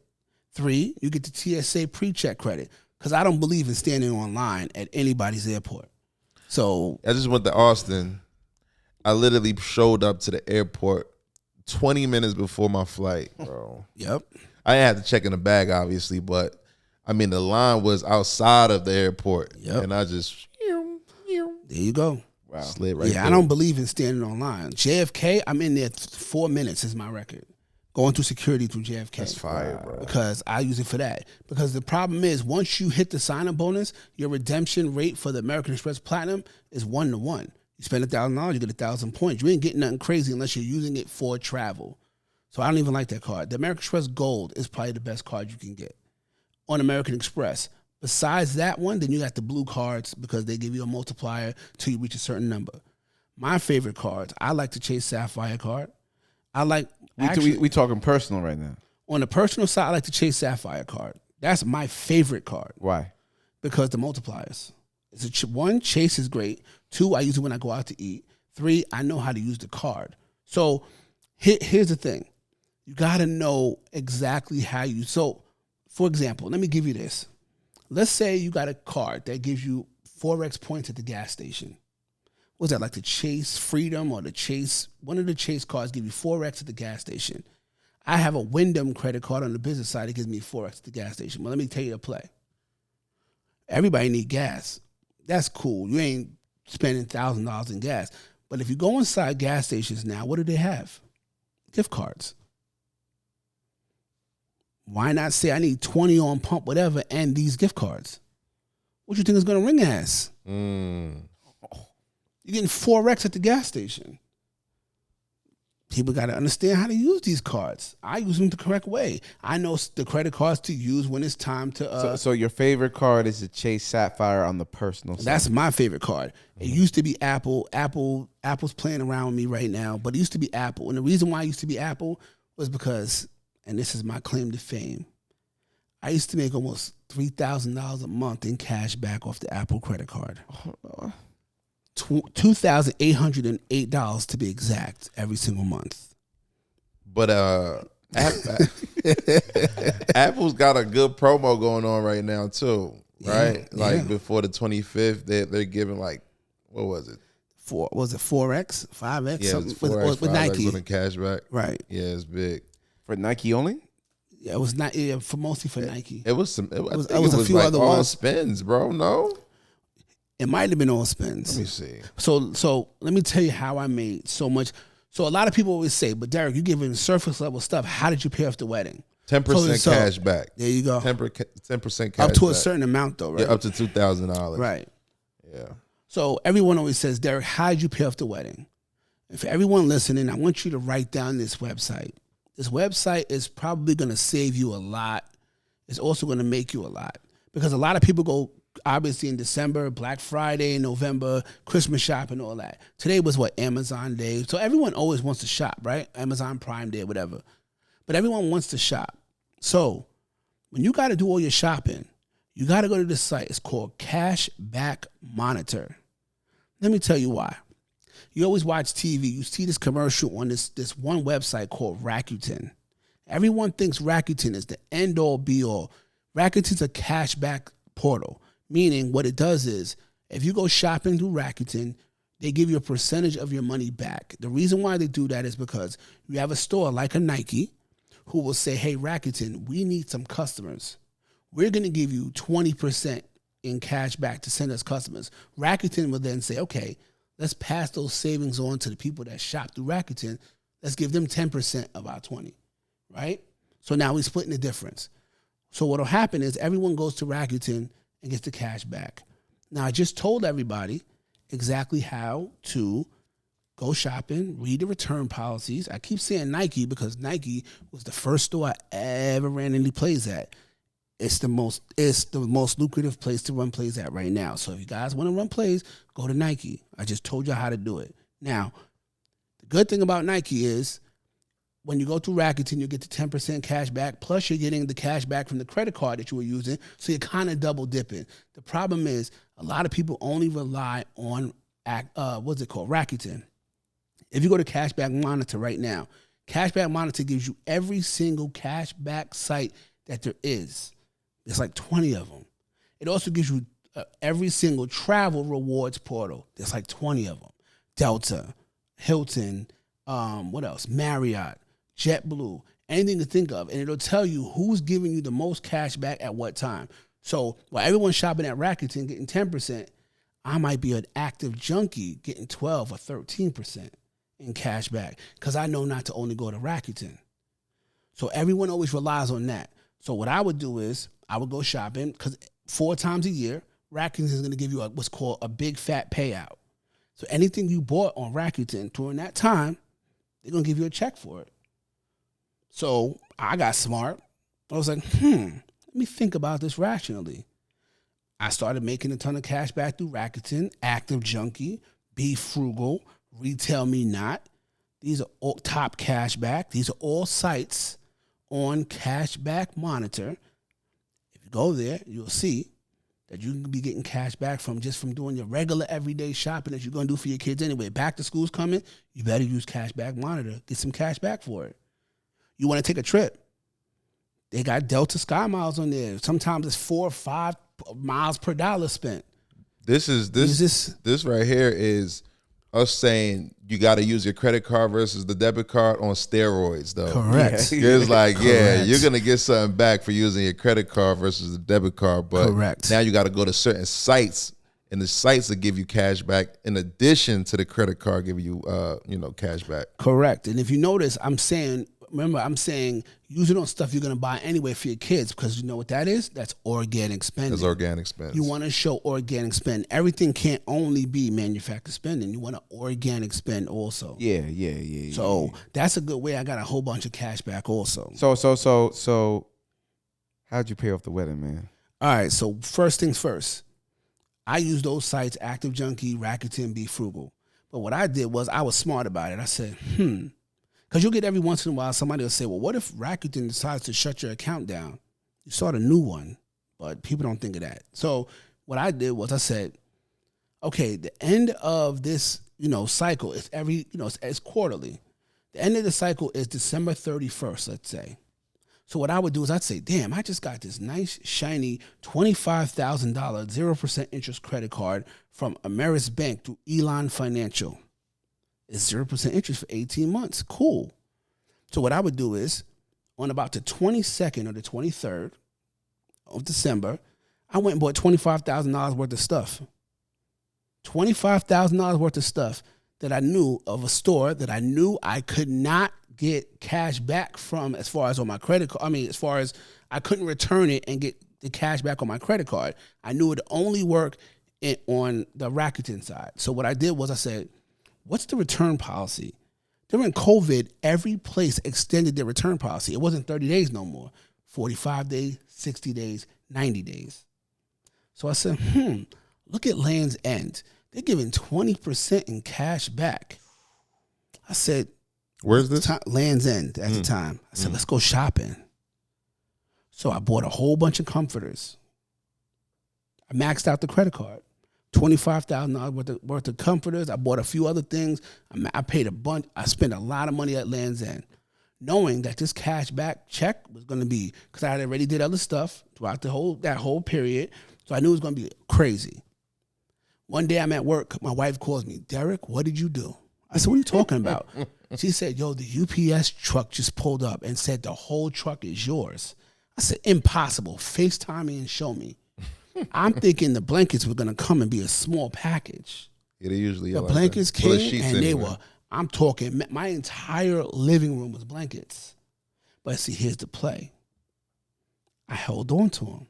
3, you get the TSA pre-check credit. Because I don't believe in standing online at anybody's airport. So I just went to Austin. I literally showed up to the airport 20 minutes before my flight, bro. Yep. I had to check in the bag, obviously, but I mean, the line was outside of the airport. Yep. And I just... There you go. Wow. Slid right there. I don't believe in standing online. JFK, I'm in there 4 minutes is my record. Going through security through JFK. That's fire, bro. Because I use it for that. Because the problem is, once you hit the sign-up bonus, your redemption rate for the American Express Platinum is 1-to-1. You spend $1,000, you get 1,000 points. You ain't getting nothing crazy unless you're using it for travel. So I don't even like that card. The American Express Gold is probably the best card you can get on American Express. Besides that one, then you got the blue cards because they give you a multiplier till you reach a certain number. My favorite cards, I like the Chase Sapphire card. I like... We talking personal right now. On the personal side, I like the Chase Sapphire card. That's my favorite card. Why? Because the multipliers. It's 1, Chase is great. 2, I use it when I go out to eat. 3, I know how to use the card. So here's the thing. You got to know exactly how you... So, for example, let me give you this. Let's say you got a card that gives you 4x points at the gas station. What's that, like the Chase Freedom or the Chase? One of the Chase cards give you 4x at the gas station. I have a Wyndham credit card on the business side that gives me 4x at the gas station. Well, let me tell you the play. Everybody need gas. That's cool. You ain't spending $1,000 in gas. But if you go inside gas stations now, what do they have? Gift cards. Why not say I need 20 on pump, whatever, and these gift cards? What you think is going to ring ass? You're getting 4x at the gas station. People got to understand how to use these cards. I use them the correct way. I know the credit cards to use when it's time to... So your favorite card is the Chase Sapphire on the personal side? That's my favorite card. It used to be Apple. Apple's playing around with me right now, but it used to be Apple. And the reason why it used to be Apple was because, and this is my claim to fame, I used to make almost $3,000 a month in cash back off the Apple credit card. $2,808 to be exact every single month. But Apple's got a good promo going on right now too, right? Before the 25th, they're giving like, what was it? 4x, 5x? Yeah, something 4x, with Nike on the cashback. Right. Yeah, it's big. For Nike only? Yeah, it was not. Yeah, for mostly for Nike. It was some. It was a few like other all ones. spins, bro. No. It might have been all spins. Let me see. So let me tell you how I made so much. So a lot of people always say, but Derrick, you giving surface level stuff. How did you pay off the wedding? 10% cash back. There you go. 10% cash up to back. a certain amount though, right? Yeah, up to $2,000. Right. Yeah. So everyone always says, Derrick, how did you pay off the wedding? And for everyone listening, I want you to write down this website. This website is probably going to save you a lot. It's also going to make you a lot. Because a lot of people go, obviously in December, Black Friday, November, Christmas shopping, all that. Today was what, Amazon Day. So everyone always wants to shop, right? Amazon Prime Day, whatever. But everyone wants to shop. So when you got to do all your shopping, you got to go to this site. It's called Cashback Monitor. Let me tell you why. You always watch TV. You see this commercial on this one website called Rakuten. Everyone thinks Rakuten is the end-all, be-all. Rakuten's a cashback portal, meaning what it does is if you go shopping through Rakuten, they give you a percentage of your money back. The reason why they do that is because you have a store like a Nike who will say, hey, Rakuten, we need some customers. We're going to give you 20% in cash back to send us customers. Rakuten will then say, okay, let's pass those savings on to the people that shop through Rakuten. Let's give them 10% of our 20, right? So now we're splitting the difference. So what will happen is everyone goes to Rakuten and gets the cash back. Now, I just told everybody exactly how to go shopping, read the return policies. I keep saying Nike because Nike was the first store I ever ran any plays at. It's the most lucrative place to run plays at right now. So if you guys want to run plays, go to Nike. I just told you how to do it. Now, the good thing about Nike is when you go through Rakuten, you get the 10% cash back, plus you're getting the cash back from the credit card that you were using, so you're kind of double dipping. The problem is a lot of people only rely on, Rakuten. If you go to Cashback Monitor right now, Cashback Monitor gives you every single cashback site that there is. There's like 20 of them. It also gives you every single travel rewards portal. There's like 20 of them. Delta, Hilton, what else? Marriott, JetBlue, anything to think of. And it'll tell you who's giving you the most cash back at what time. So while everyone's shopping at Rakuten getting 10%, I might be an active junkie getting 12 or 13% in cash back because I know not to only go to Rakuten. So everyone always relies on that. So what I would do is I would go shopping because 4 times a year, Rakuten is going to give you what's called a big fat payout. So anything you bought on Rakuten during that time, they're going to give you a check for it. So I got smart. I was like, let me think about this rationally. I started making a ton of cash back through Rakuten, Active Junkie, Be Frugal, Retail Me Not. These are all Top Cashback. These are all sites on Cashback Monitor. If you go there, you'll see that you can be getting cash back from doing your regular everyday shopping that you're going to do for your kids anyway. Back to school's coming, you better use Cashback Monitor. Get some cash back for it. You want to take a trip, they got Delta Sky Miles on there. Sometimes it's 4 or 5 miles per dollar spent. This right here is us saying you got to use your credit card versus the debit card on steroids, though. Correct. It's like, Correct. you're going to get something back for using your credit card versus the debit card. But Correct. now you got to go to certain sites, and the sites that give you cash back in addition to the credit card giving you, cash back. Correct. And if you notice, I'm saying use it on stuff you're going to buy anyway for your kids because you know what that is? That's organic spending. That's organic spend. You want to show organic spend. Everything can't only be manufactured spending. You want to organic spend also. Yeah. So that's a good way. I got a whole bunch of cash back also. So how'd you pay off the wedding, man? All right. So first things first, I use those sites, Active Junkie, Rakuten, Be Frugal. But what I did was I was smart about it. I said, because you'll get every once in a while somebody will say, well, what if Rakuten decides to shut your account down? You start a new one, but people don't think of that. So what I did was I said, okay, the end of this, cycle is it's quarterly. The end of the cycle is December 31st, let's say. So what I would do is I'd say, damn, I just got this nice, shiny $25,000 0% interest credit card from Ameris Bank through Elon Financial. It's 0% interest for 18 months. Cool. So what I would do is on about the 22nd or the 23rd of December, I went and bought $25,000 worth of stuff. $25,000 worth of stuff that I knew of a store that I knew I could not get cash back from as far as on my credit card. As far as I couldn't return it and get the cash back on my credit card. I knew it only work on the Rakuten side. So what I did was I said, what's the return policy? During COVID, every place extended their return policy. It wasn't 30 days no more. 45 days, 60 days, 90 days. So I said, look at Land's End. They're giving 20% in cash back. I said, where's this? Land's End at the time. I said, let's go shopping. So I bought a whole bunch of comforters. I maxed out the credit card. $25,000 worth of comforters. I bought a few other things. I paid a bunch. I spent a lot of money at Land's End, knowing that this cash back check was going to be, because I had already did other stuff throughout that whole period. So I knew it was going to be crazy. One day I'm at work. My wife calls me, Derrick, what did you do? I said, what are you talking about? She said, yo, the UPS truck just pulled up and said the whole truck is yours. I said, impossible. FaceTime me and show me. I'm thinking the blankets were going to come and be a small package. Yeah, they usually the like blankets that. came and they were, I'm talking, my entire living room was blankets. But see, here's the play. I held on to them.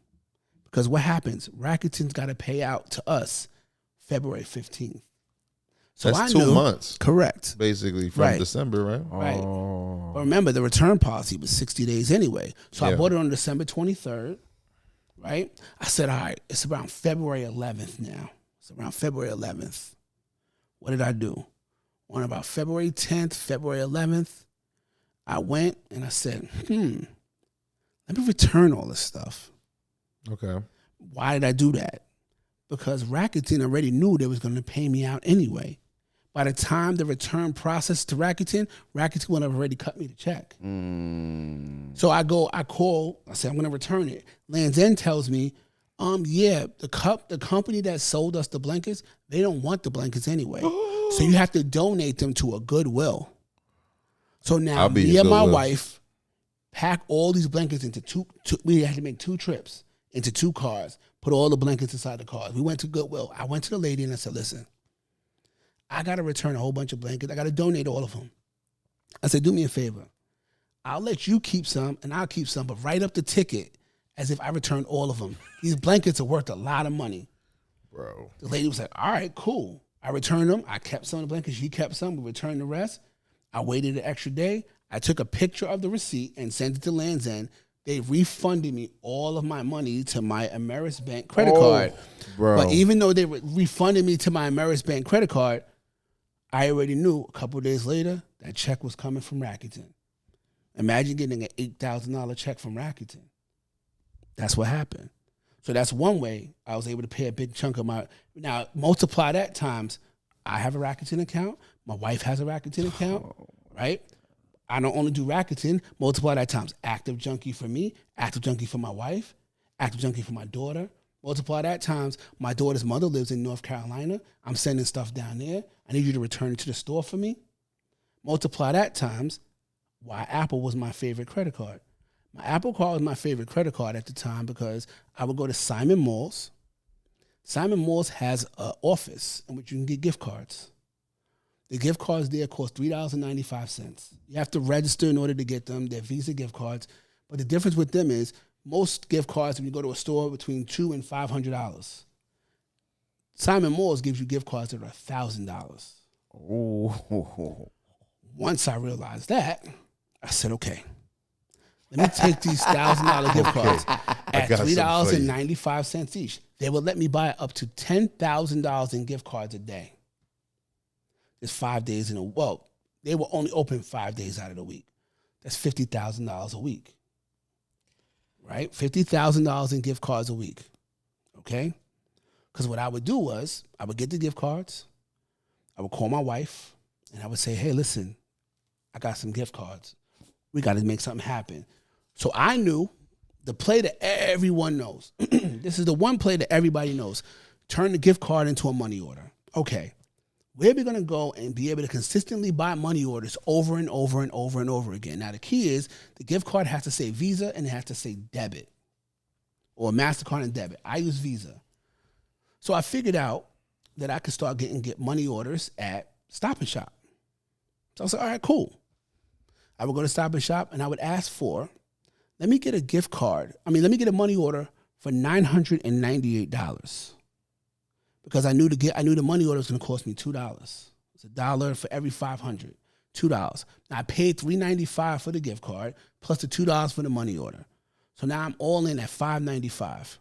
Because what happens? Rakuten's got to pay out to us February 15th. So that's I 2 months. Correct. Basically from December, right? Right. Oh. But remember, the return policy was 60 days anyway. So I bought it on December 23rd, right? I said, all right, it's around February 11th now. It's around February 11th. What did I do? On about February 10th, February 11th, I went and I said, let me return all this stuff. Okay. Why did I do that? Because Rakuten already knew they was going to pay me out anyway. By the time the return process to Rakuten would have already cut me the check. So I call, I say, I'm going to return it. Land's End tells me, the company that sold us the blankets, they don't want the blankets anyway. So you have to donate them to a Goodwill. So now me and my wife pack all these blankets into two, we had to make 2 trips into 2 cars, put all the blankets inside the cars. We went to Goodwill. I went to the lady and I said, listen, I got to return a whole bunch of blankets. I got to donate all of them. I said, do me a favor. I'll let you keep some and I'll keep some, but write up the ticket as if I return all of them. These blankets are worth a lot of money. Bro. The lady was like, all right, cool. I returned them. I kept some of the blankets. She kept some. We returned the rest. I waited an extra day. I took a picture of the receipt and sent it to Land's End. They refunded me all of my money to my Ameris Bank credit card. Bro. But even though they refunded me to my Ameris Bank credit card, I already knew a couple of days later that check was coming from Rakuten. Imagine getting an $8,000 check from Rakuten. That's what happened. So that's one way I was able to pay a big chunk of my. Now, multiply that times, I have a Rakuten account. My wife has a Rakuten account, right? I don't only do Rakuten. Multiply that times Active Junkie for me, Active Junkie for my wife, Active Junkie for my daughter. Multiply that times my daughter's mother lives in North Carolina. I'm sending stuff down there. I need you to return it to the store for me. Multiply that times why Apple was my favorite credit card. My Apple card was my favorite credit card at the time because I would go to Simon Malls. Simon Malls has an office in which you can get gift cards. The gift cards there cost $3.95. You have to register in order to get them. They're Visa gift cards. But the difference with them is most gift cards, when you go to a store, between $200 and $500. Simon Malls gives you gift cards that are $1,000. Oh. Once I realized that, I said, okay, let me take these $1,000 gift cards at $3.95 each. They would let me buy up to $10,000 in gift cards a day. There's 5 days in a well, they were only open 5 days out of the week. That's $50,000 a week. Right? $50,000 in gift cards a week. Okay? Because what I would do was I would get the gift cards. I would call my wife and I would say, hey, listen, I got some gift cards. We got to make something happen. So I knew the play that everyone knows. This is the one play that everybody knows. Turn the gift card into a money order. Okay. Where are we going to go and be able to consistently buy money orders over and over and over and over again? Now, the key is the gift card has to say Visa and it has to say debit or MasterCard and debit. I use Visa. So I figured out that I could start get money orders at Stop and Shop. So I was like, all right, cool. I would go to Stop and Shop and I would ask for, let me get a gift card. Let me get a money order for $998. Because I knew the money order was going to cost me $2. It's $1 for every 500. $2. Now I paid $3.95 for the gift card plus the $2 for the money order. So now I'm all in at $5.95.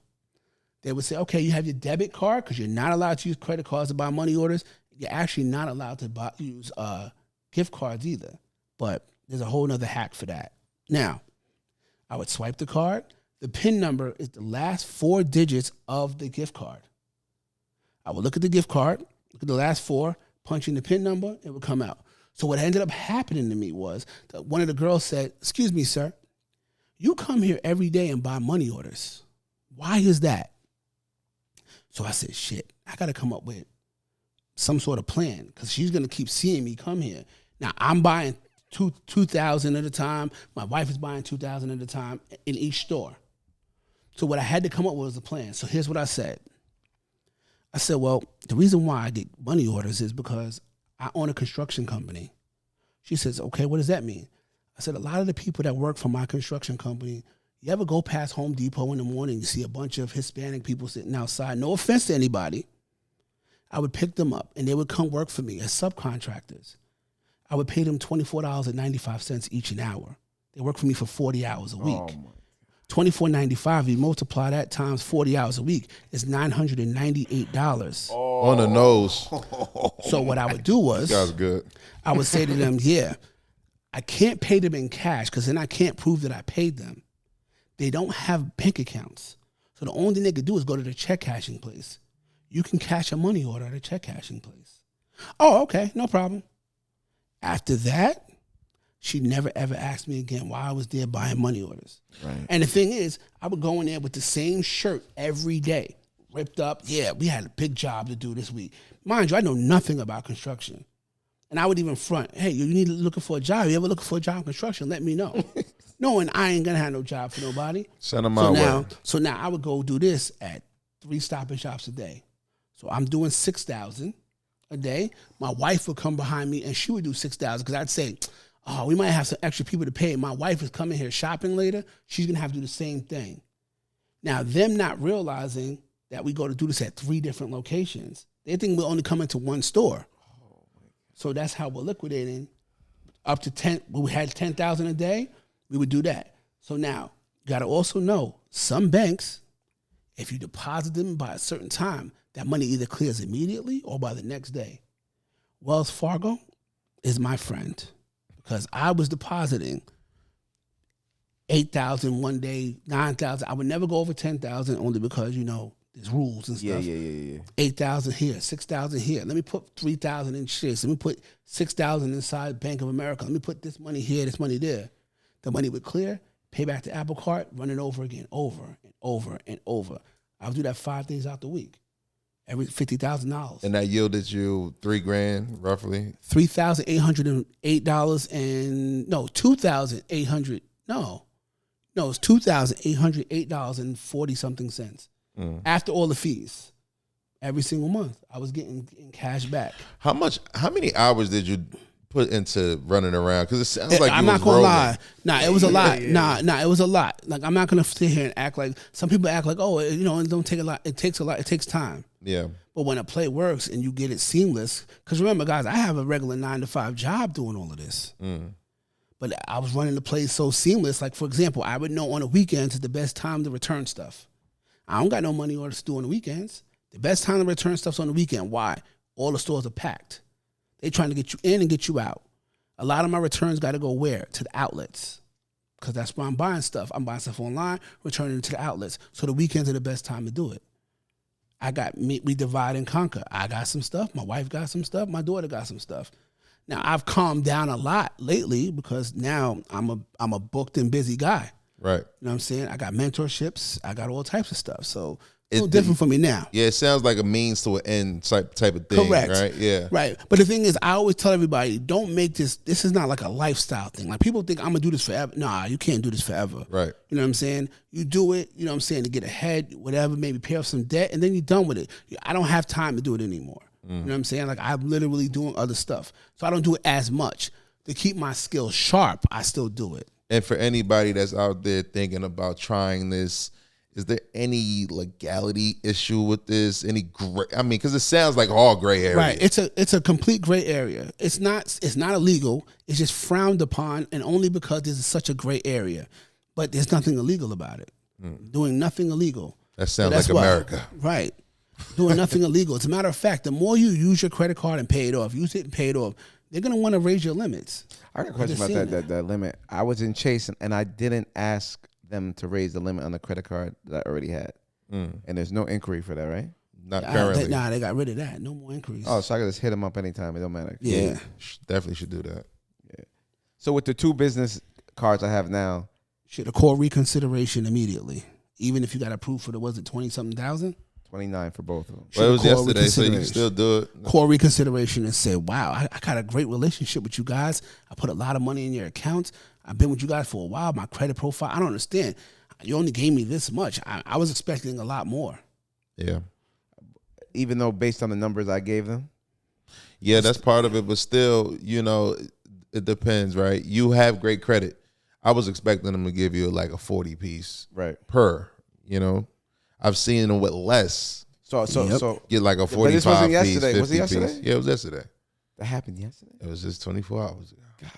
They would say, okay, you have your debit card because you're not allowed to use credit cards to buy money orders. You're actually not allowed to use gift cards either. But there's a whole nother hack for that. Now, I would swipe the card. The PIN number is the last 4 digits of the gift card. I would look at the gift card, look at the last 4, punch in the PIN number, it would come out. So what ended up happening to me was that one of the girls said, excuse me, sir, you come here every day and buy money orders. Why is that? So I said, shit, I got to come up with some sort of plan because she's going to keep seeing me come here. Now, I'm buying 2,000 at a time. My wife is buying 2,000 at a time in each store. So what I had to come up with was a plan. So here's what I said. I said, well, the reason why I get money orders is because I own a construction company. She says, okay, what does that mean? I said, a lot of the people that work for my construction company, you ever go past Home Depot in the morning, you see a bunch of Hispanic people sitting outside, no offense to anybody. I would pick them up and they would come work for me as subcontractors. I would pay them $24.95 each an hour. They work for me for 40 hours a week. $24.95, you multiply that times 40 hours a week, is $998. On the nose. So what I would do was, That's good. I would say to them, yeah, I can't pay them in cash because then I can't prove that I paid them. They don't have bank accounts. So the only thing they could do is go to the check cashing place. You can cash a money order at a check cashing place. Oh, okay, no problem. After that, she never ever asked me again why I was there buying money orders. Right. And the thing is, I would go in there with the same shirt every day, ripped up. Yeah, we had a big job to do this week. Mind you, I know nothing about construction. And I would even front, hey, you need looking for a job. You ever looking for a job in construction? Let me know. Knowing I ain't going to have no job for nobody. Send them my way. So now I would go do this at 3 Stop and Shops a day. So I'm doing 6,000 a day. My wife would come behind me and she would do 6,000 because I'd say, oh, we might have some extra people to pay. My wife is coming here shopping later. She's going to have to do the same thing. Now, them not realizing that we go to do this at 3 different locations, they think we're only coming to one store. So that's how we're liquidating. Up to 10, we had 10,000 a day, we would do that. So now, you got to also know, some banks, if you deposit them by a certain time, that money either clears immediately or by the next day. Wells Fargo is my friend because I was depositing 8,000 one day, 9,000. I would never go over 10,000 only because, you know, there's rules and stuff. Yeah. 8,000 here, 6,000 here. Let me put 3,000 in shares. Let me put 6,000 inside Bank of America. Let me put this money here, this money there. The money would clear, pay back the Apple Card, run it over again, over and over and over. I would do that 5 days out the week, every $50,000. And that yielded you $3,000 roughly. $3,808 and no, $2,800. No, it's $2,808 and 40 something cents. After all the fees, every single month, I was getting cash back. How many hours did you put into running around? Because it sounds like I'm not gonna lie. Nah, it was a lot. Nah, it was a lot. Like, I'm not gonna sit here and act like some people act like, oh, you know, it don't take a lot. It takes a lot. It takes time. Yeah. But when a play works and you get it seamless, because remember, guys, I have a regular 9-to-5 job doing all of this. But I was running the play so seamless. Like, for example, I would know on the weekends is the best time to return stuff. I don't got no money orders to do on the weekends. The best time to return stuff's on the weekend. Why? All the stores are packed. They trying to get you in and get you out. A lot of my returns got to go where? To the outlets. Because that's where I'm buying stuff. I'm buying stuff online, returning it to the outlets. So the weekends are the best time to do it. We divide and conquer. I got some stuff. My wife got some stuff. My daughter got some stuff. Now, I've calmed down a lot lately because now I'm a booked and busy guy. Right. You know what I'm saying? I got mentorships. I got all types of stuff. So it's a little different for me now. Yeah, it sounds like a means to an end type of thing. Correct. Right? Yeah. Right. But the thing is, I always tell everybody, don't make this is not like a lifestyle thing. Like, people think I'm going to do this forever. Nah, you can't do this forever. Right. You know what I'm saying? You do it, you know what I'm saying, to get ahead, whatever, maybe pay off some debt, and then you're done with it. I don't have time to do it anymore. You know what I'm saying? Like, I'm literally doing other stuff. So I don't do it as much. To keep my skills sharp, I still do it. And for anybody that's out there thinking about trying this, is there any legality issue with this? Because it sounds like all gray area. Right. It's a complete gray area. It's not illegal. It's just frowned upon, and only because there's such a gray area. But there's nothing illegal about it. Doing nothing illegal. That sounds like America. Right. Doing nothing illegal. As a matter of fact, the more you use your credit card and pay it off, use it and pay it off, they're going to want to raise your limits. I got a question about that limit. I was in Chase and I didn't ask them to raise the limit on the credit card that I already had. And there's no inquiry for that, right? Not currently. They got rid of that. No more inquiries. Oh, so I can just hit them up anytime. It don't matter. Yeah. Definitely should do that. Yeah. So with the 2 business cards I have now. Should a call reconsideration immediately. Even if you got approved for 20-something thousand? 29 for both of them. Well, it was yesterday, so you can still do it. Call reconsideration and say, wow, I got a great relationship with you guys. I put a lot of money in your accounts. I've been with you guys for a while. My credit profile, I don't understand. You only gave me this much. I was expecting a lot more. Yeah. Even though based on the numbers I gave them? Yeah, that's part of it. But still, it depends, right? You have great credit. I was expecting them to give you like a 40 piece per, I've seen them with less. So get like a 45 but this wasn't piece, yesterday. 50 Was it yesterday? piece. Yeah, it was yesterday. That happened yesterday? It was just 24 hours ago. God.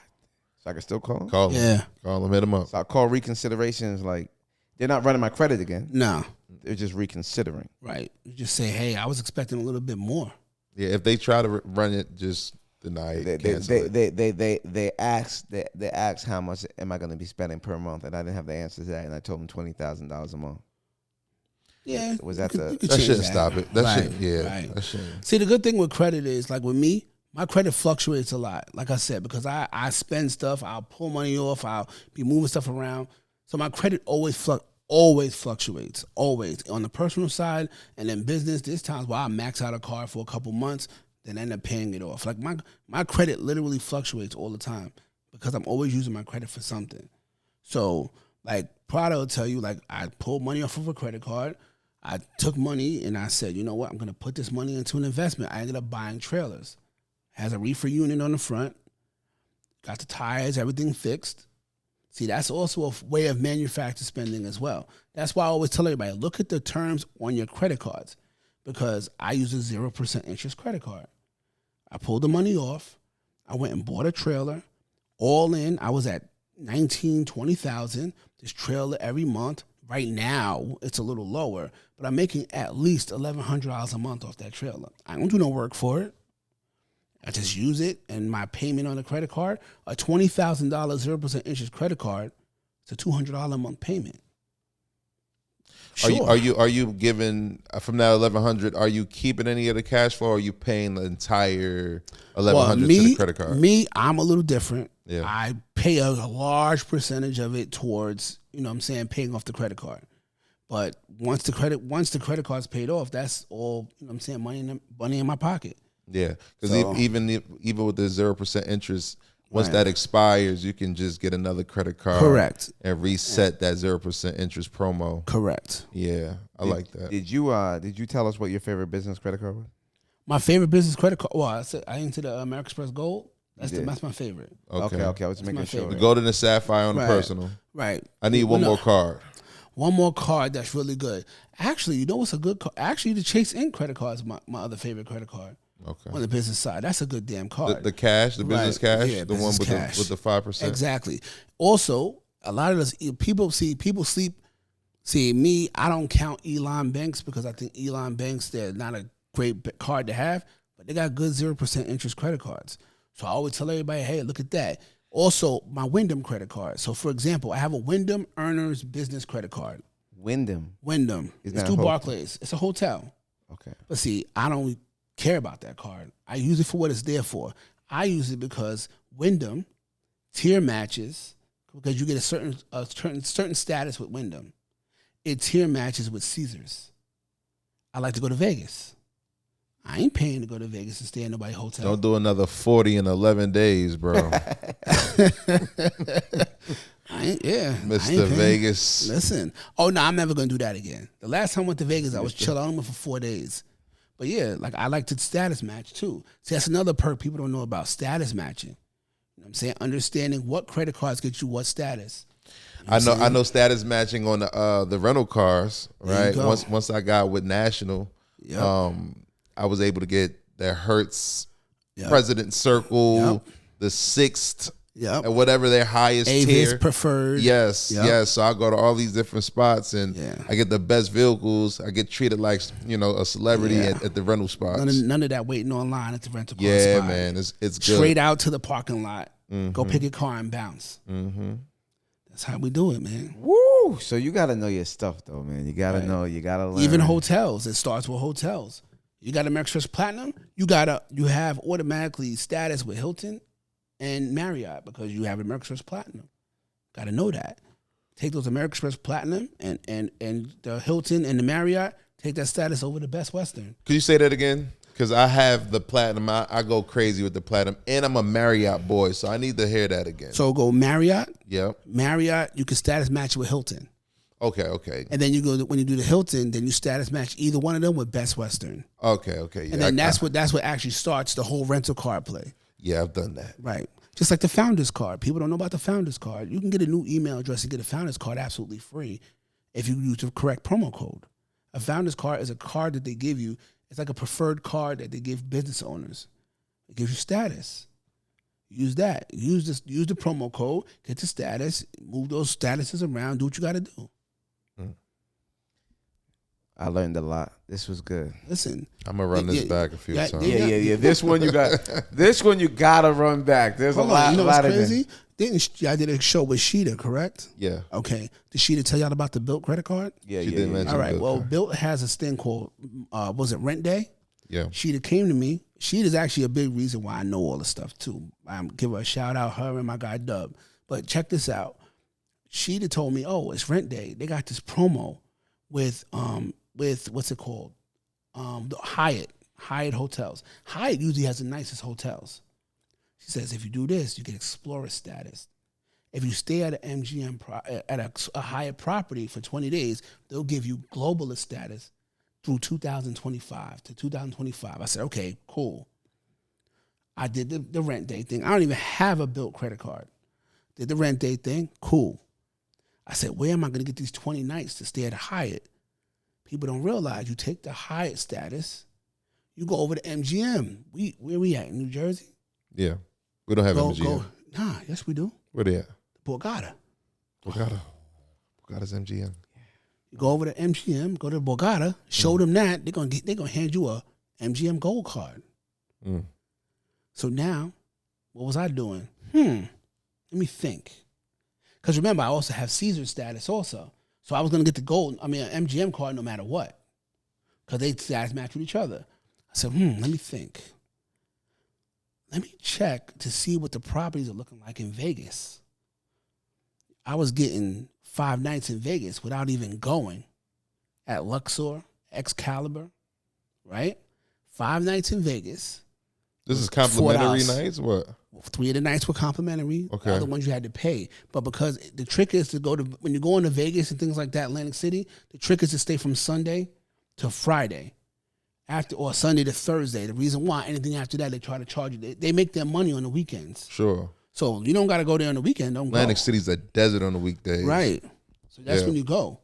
So I can still call them? Call them. Yeah. Call them, hit them up. So I call reconsiderations like they're not running my credit again. No. They're just reconsidering. Right. You just say, hey, I was expecting a little bit more. Yeah, if they try to run it, just deny it. They asked how much am I going to be spending per month, and I didn't have the answer to that, and I told them $20,000 a month. Yeah, was that that shouldn't stop it? That right, shouldn't. Yeah, right. That shouldn't. See, the good thing with credit is, like with me, my credit fluctuates a lot. Like I said, because I spend stuff, I'll pull money off, I'll be moving stuff around, so my credit always fluctuates, always on the personal side, and then business. There's times where I max out a card for a couple months, then end up paying it off. Like my credit literally fluctuates all the time because I'm always using my credit for something. So like Prada will tell you, like I pulled money off of a credit card. I took money and I said, you know what, I'm going to put this money into an investment. I ended up buying trailers. Has a reefer unit on the front. Got the tires, everything fixed. See, that's also a way of manufactured spending as well. That's why I always tell everybody, look at the terms on your credit cards, because I use a 0% interest credit card. I pulled the money off. I went and bought a trailer. All in, I was at $19,000, $20,000. This trailer every month. Right now, it's a little lower, but I'm making at least $1,100 a month off that trailer. I don't do no work for it. I just use it, and my payment on the credit card, a $20,000 0% interest credit card, it's a $200 a month payment. Sure. Are you giving from that $1,100? Are you keeping any of the cash flow? Or are you paying the entire $1,100 to the credit card? Me, I'm a little different. Yeah. I pay a large percentage of it towards, paying off the credit card. But once the credit card's paid off, that's all, money in my pocket. Yeah, because even with the 0% interest, once that expires, you can just get another credit card. Correct. And reset that 0% interest promo. Correct. Yeah, I like that. Did you tell us what your favorite business credit card was? My favorite business credit card. Well, I into the American Express Gold. That's my favorite. Okay. I was making sure. The gold and the sapphire on the personal. Right. I need one more card. One more card that's really good. Actually, you know what's a good card? Actually, the Chase Inn credit card is my other favorite credit card. Okay. On the business side, that's a good damn card. The cash, the business cash, yeah, the one with the 5%. Exactly. Also, a lot of those people sleep. See me, I don't count Elon Banks because I think Elon Banks, they're not a great card to have, but they got good 0% interest credit cards. So I always tell everybody, hey, look at that. Also, my Wyndham credit card. So for example, I have a Wyndham Earners business credit card. Wyndham. It's through Barclays. It's a hotel. Okay. But see, I don't care about that card. I use it for what it's there for. I use it because Wyndham tier matches, because you get a certain status with Wyndham. It tier matches with Caesars. I like to go to Vegas. I ain't paying to go to Vegas and stay in nobody's hotel. Don't do another 40 in 11 days, bro. Mr. Vegas. Listen. Oh, no, I'm never going to do that again. The last time I went to Vegas, I was chilling. I went for 4 days. But yeah, like I like to status match too. See, that's another perk people don't know about, status matching. You know what I'm saying? Understanding what credit cards get you what status. You know I know status matching on the rental cars, right? Once I got with National, I was able to get the Hertz President Circle, the 6th Yep. at whatever their highest Avis tier. preferred. Yes, Yep. yes. So I go to all these different spots, and I get the best vehicles. I get treated like a celebrity at the rental spots. None of that waiting online at the rental car Yeah, spot. man, it's good. Straight out to the parking lot. Go pick your car and bounce. That's how we do it, man. Woo! So you got to know your stuff, though, man. You got to know. You got to learn. Even hotels. It starts with hotels. You got American Express Platinum. You have automatically status with Hilton and Marriott because you have American Express Platinum. Got to know that. Take those American Express Platinum and the Hilton and the Marriott. Take that status over to Best Western. Could you say that again? Because I have the Platinum. I go crazy with the Platinum, and I'm a Marriott boy, so I need to hear that again. So go Marriott. Yep. Marriott, you can status match with Hilton. Okay. And then when you do the Hilton, then you status match either one of them with Best Western. Okay. Yeah, and then that's what actually starts the whole rental card play. Yeah, I've done that. Right. Just like the Founders Card. People don't know about the Founders Card. You can get a new email address and get a Founders Card absolutely free if you use the correct promo code. A Founders Card is a card that they give you. It's like a preferred card that they give business owners. It gives you status. Use that. Use the promo code, get the status, move those statuses around, do what you got to do. I learned a lot. This was good. Listen, I'm gonna run this back a few times. Yeah. This one you got. This one you gotta run back. There's a lot. You know what's crazy? Of I did a show with Sheeta, correct? Yeah. Okay. Did Sheeta tell y'all about the Bilt credit card? Yeah, She didn't mention All right. Bilt Well, card. Bilt has this thing called was it Rent Day? Yeah. Sheeta came to me. Sheeta's actually a big reason why I know all this stuff too. I'm give her a shout out, her and my guy Dub. But check this out. Sheeta told me, "Oh, it's Rent Day. They got this promo with what's it called? The Hyatt hotels. Hyatt usually has the nicest hotels." She says, "If you do this, you get Explorer status. If you stay at an MGM at a Hyatt property for 20 days, they'll give you globalist status through 2025 to 2025." I said, "Okay, cool." I did the Rent Day thing. I don't even have a Bilt credit card. Did the Rent Day thing, cool. I said, where am I going to get these 20 nights to stay at a Hyatt? People don't realize you take the Hyatt status, you go over to MGM. Where we at, in New Jersey? Yeah. We don't have MGM. Nah, yes we do. Where they at? Borgata. Borgata's MGM. You go over to MGM, go to Borgata, show them that, they're gonna hand you a MGM Gold card. So now, what was I doing? Let me think. Because remember, I also have Caesar status also. So I was going to get the gold, an MGM card no matter what. Because they status match with each other. I said, let me think. Let me check to see what the properties are looking like in Vegas. I was getting 5 nights in Vegas without even going at Luxor, Excalibur, right? 5 nights in Vegas. This is complimentary $4. nights? What? 3 of the nights were complimentary. Okay. The other ones you had to pay. But because the trick is to go to, when you go into Vegas and things like that, Atlantic City, the trick is to stay from Sunday to Friday. Or Sunday to Thursday. The reason why, anything after that, they try to charge you. They make their money on the weekends. Sure. So you don't got to go there on the weekend. Don't Atlantic go. City's a desert on the weekdays. Right. So that's when you go.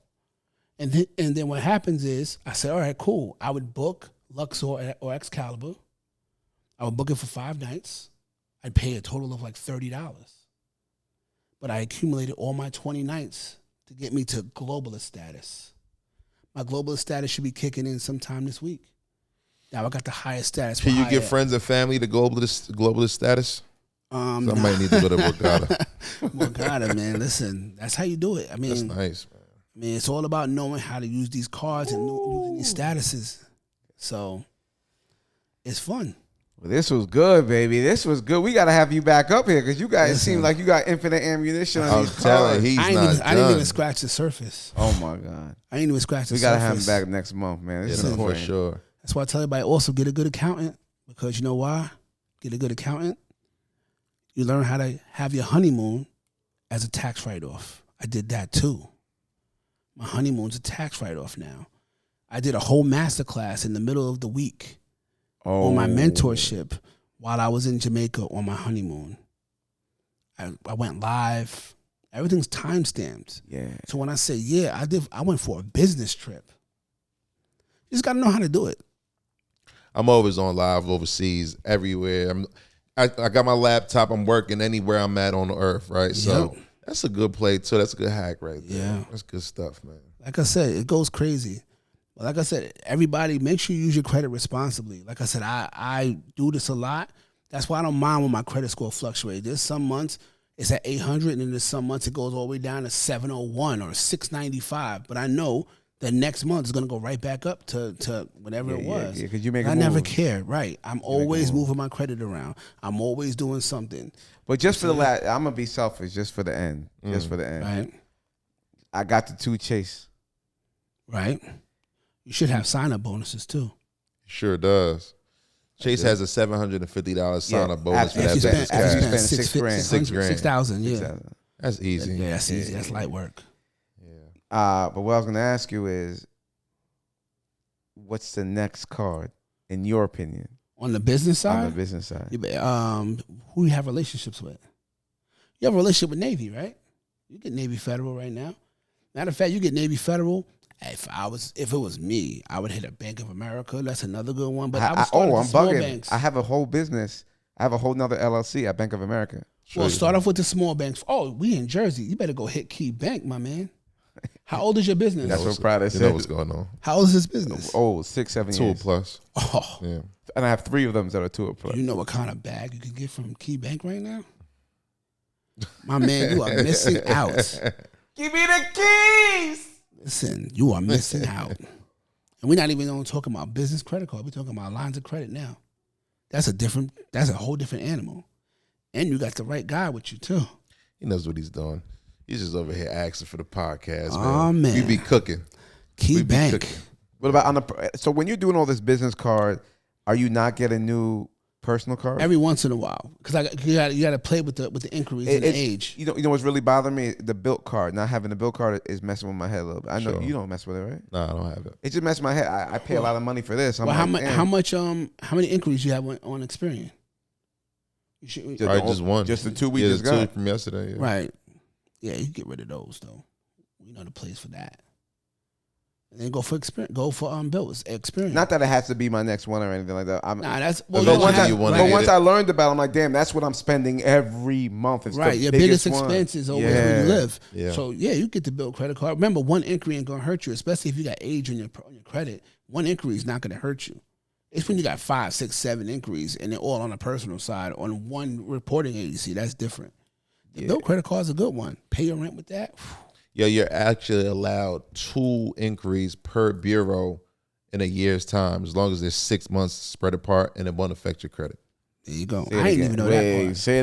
And then what happens is, I said, all right, cool. I would book Luxor or Excalibur. I would book it for 5 nights. I'd pay a total of like $30. But I accumulated all my 20 nights to get me to globalist status. My globalist status should be kicking in sometime this week. Now I got the highest status. Can you get friends and family to globalist status? Somebody need to go to Borgata. Borgata, man. Listen, that's how you do it. That's nice, man. I mean, it's all about knowing how to use these cards and using these statuses. So it's fun. Well, this was good, baby. This was good. We got to have you back up here because you guys seem like you got infinite ammunition on these cards. I didn't even scratch the surface. Oh, my God. I didn't even scratch the surface. We got to have him back next month, man. This is important. For sure. That's why I tell everybody also get a good accountant, because you know why? Get a good accountant. You learn how to have your honeymoon as a tax write-off. I did that too. My honeymoon's a tax write-off now. I did a whole masterclass in the middle of the week on my mentorship while I was in Jamaica on my honeymoon. I went live. Everything's time-stamped. Yeah. So when I say, I went for a business trip. You just got to know how to do it. I'm always on live overseas, everywhere. I got my laptop. I'm working anywhere I'm at on the earth, right? So that's a good play too. That's a good hack right there. Yeah. That's good stuff, man. Like I said, it goes crazy. But like I said, everybody, make sure you use your credit responsibly. Like I said, I do this a lot. That's why I don't mind when my credit score fluctuates. There's some months it's at 800, and then there's some months it goes all the way down to 701 or 695. But I know the next month is going to go right back up to whatever it was. Yeah, because you make I never cared, right? I'm always moving my credit around. I'm always doing something. But just for the last, I'm going to be selfish just for the end. Just for the end. Right. I got the 2 Chase. Right. You should have sign-up bonuses, too. Sure does. Chase has a $750 sign-up bonus for that After business you cash. spend $6,000. $6,000, yeah. 6,000. That's easy. Yeah, that's easy. That's light work. But what I was going to ask you is, what's the next card, in your opinion? On the business side? On the business side. Who you have relationships with? You have a relationship with Navy, right? You get Navy Federal right now. Matter of fact, you get Navy Federal. If it was me, I would hit a Bank of America. That's another good one. But I'm bugging. Banks. I have a whole business. I have a whole nother LLC at Bank of America. Well, start off with the small banks. Oh, we in Jersey. You better go hit Key Bank, my man. How old is your business? That's what Prada said. You know what's going on. How old is this business? Oh, 6, 7 2 years. plus. Oh. Yeah. And I have 3 of them that are 2 plus. You know what kind of bag you could get from Key Bank right now? My man, you are missing out. Give me the keys. Listen, you are missing out. And we're not even only talking about business credit card. We're talking about lines of credit now. That's a whole different animal. And you got the right guy with you too. He knows what he's doing. He's just over here asking for the podcast, man. Oh, man. We be cooking. Key Bank. What about so when you're doing all this business card, are you not getting new personal cards? Every once in a while. Because you got to play with the inquiries and the age. You know what's really bothering me? The built card. Not having the built card is messing with my head a little bit. I know Sure. you don't mess with it, right? No, I don't have it. It just messes with my head. I pay a lot of money for this. Well, how many inquiries you have on Experian? Just one. Just the 2 we Yeah, just the 2 got. from yesterday. Yeah. Right. Yeah, you get rid of those though. We know the place for that. And then go for Experian. Go for bills. Experian. Not that it has to be my next one or anything like that. That's But you once, have, you wanna but get once it. I learned about it, I'm like, damn, that's what I'm spending every month. It's right. the Your biggest one. expense is always where you live. Yeah. So yeah, you get the bill credit card. Remember, one inquiry ain't gonna hurt you, especially if you got age on your credit. One inquiry is not gonna hurt you. It's when you got 5, 6, 7 inquiries and they're all on a personal side on one reporting agency. That's different. The bill credit card is a good one. Pay your rent with that. Yeah, you're actually allowed 2 inquiries per bureau in a year's time, as long as there's 6 months spread apart and it won't affect your credit. There you go. Say it I didn't again. even know Wait, that part. Say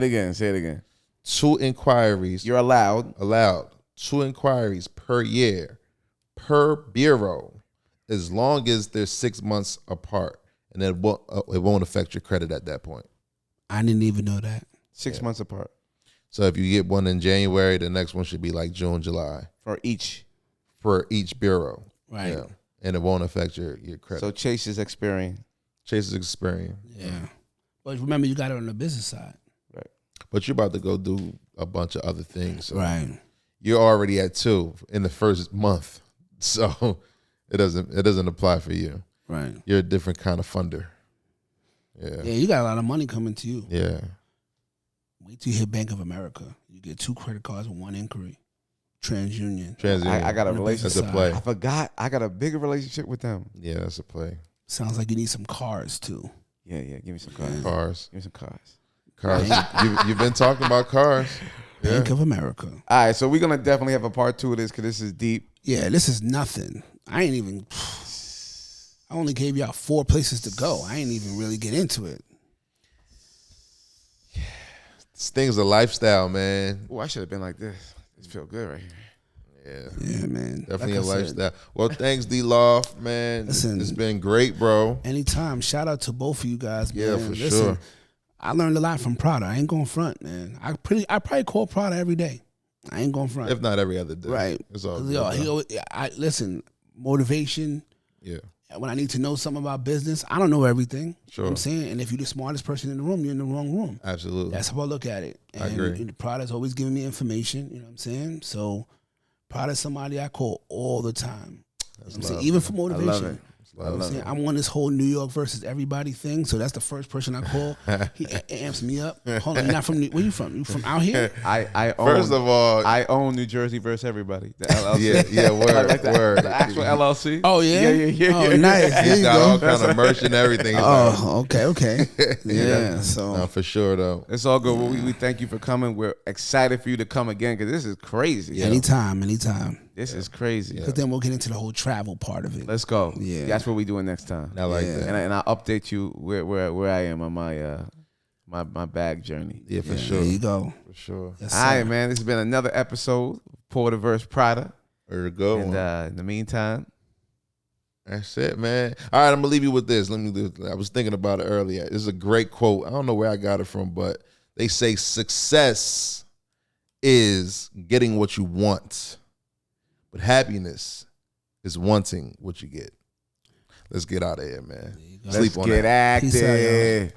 it again. 2 inquiries. You're allowed. 2 inquiries per year per bureau, as long as they're 6 months apart, and it won't affect your credit at that point. I didn't even know that. 6 months apart. So if you get one in January, the next one should be like June, July For each bureau. Right. Yeah. And it won't affect your credit. So Chase is Experian. Chase is Experian. Yeah. But remember, you got it on the business side. Right. But you're about to go do a bunch of other things. So Right. You're already at 2 in the first month. So it doesn't apply for you. Right. You're a different kind of funder. Yeah. Yeah, you got a lot of money coming to you. Yeah. Wait till you hit Bank of America. You get 2 credit cards and 1 inquiry. TransUnion. I got a relationship. That's a play. I forgot. I got a bigger relationship with them. Yeah, that's a play. Sounds like you need some cars too. Yeah. Give me some cars. Cars. Give me some cars. Cars. You've been talking about cars. Yeah. Bank of America. All right, so we're gonna definitely have a part 2 of this because this is deep. Yeah, this is nothing. I only gave y'all 4 places to go. I ain't even really get into it. This thing's a lifestyle, man. Oh, I should have been like this. This feel good right here. Yeah. Yeah, man. Definitely Like a I lifestyle. Well, thanks, D-Loft, man. Listen. It's been great, bro. Anytime. Shout out to both of you guys, man. Yeah, for sure. I learned a lot from Prada. I ain't going front, man. I probably call Prada every day. I ain't going front. If not every other day. Right. It's all Yo, good. listen, motivation. Yeah. When I need to know something about business, I don't know everything. Sure. You know what I'm saying? And if you're the smartest person in the room, you're in the wrong room. Absolutely. That's how I look at it. And I agree. Prada's always giving me information, you know what I'm saying? So Prada's somebody I call all the time. That's You know what I'm saying? love, Even man. for I love motivation. it. It's I'm on this whole New York versus everybody thing, so that's the first person I call. He amps me up. Hold on, you're not from where you from? You from out here? I own, First of all, I own New Jersey versus everybody. The LLC. yeah, word, like that. word. The actual LLC. Oh yeah, yeah. Nice. There He's you got go. all kind of merch and everything. Okay. Yeah. So no, for sure though. It's all good. We thank you for coming. We're excited for you to come again because this is crazy. anytime. This is crazy. Because then we'll get into the whole travel part of it. Let's go. Yeah. That's what we're doing next time. I like that. And I'll update you where I am on my bag journey. Yeah, for sure. There you go. For sure. Yes, All right, man. This has been another episode, Porter vs. Prada. There you go. And in the meantime, that's it, man. All right, I'm gonna leave you with this. I was thinking about it earlier. This is a great quote. I don't know where I got it from, but they say success is getting what you want, but happiness is wanting what you get. Let's get out of here, man. let's get active.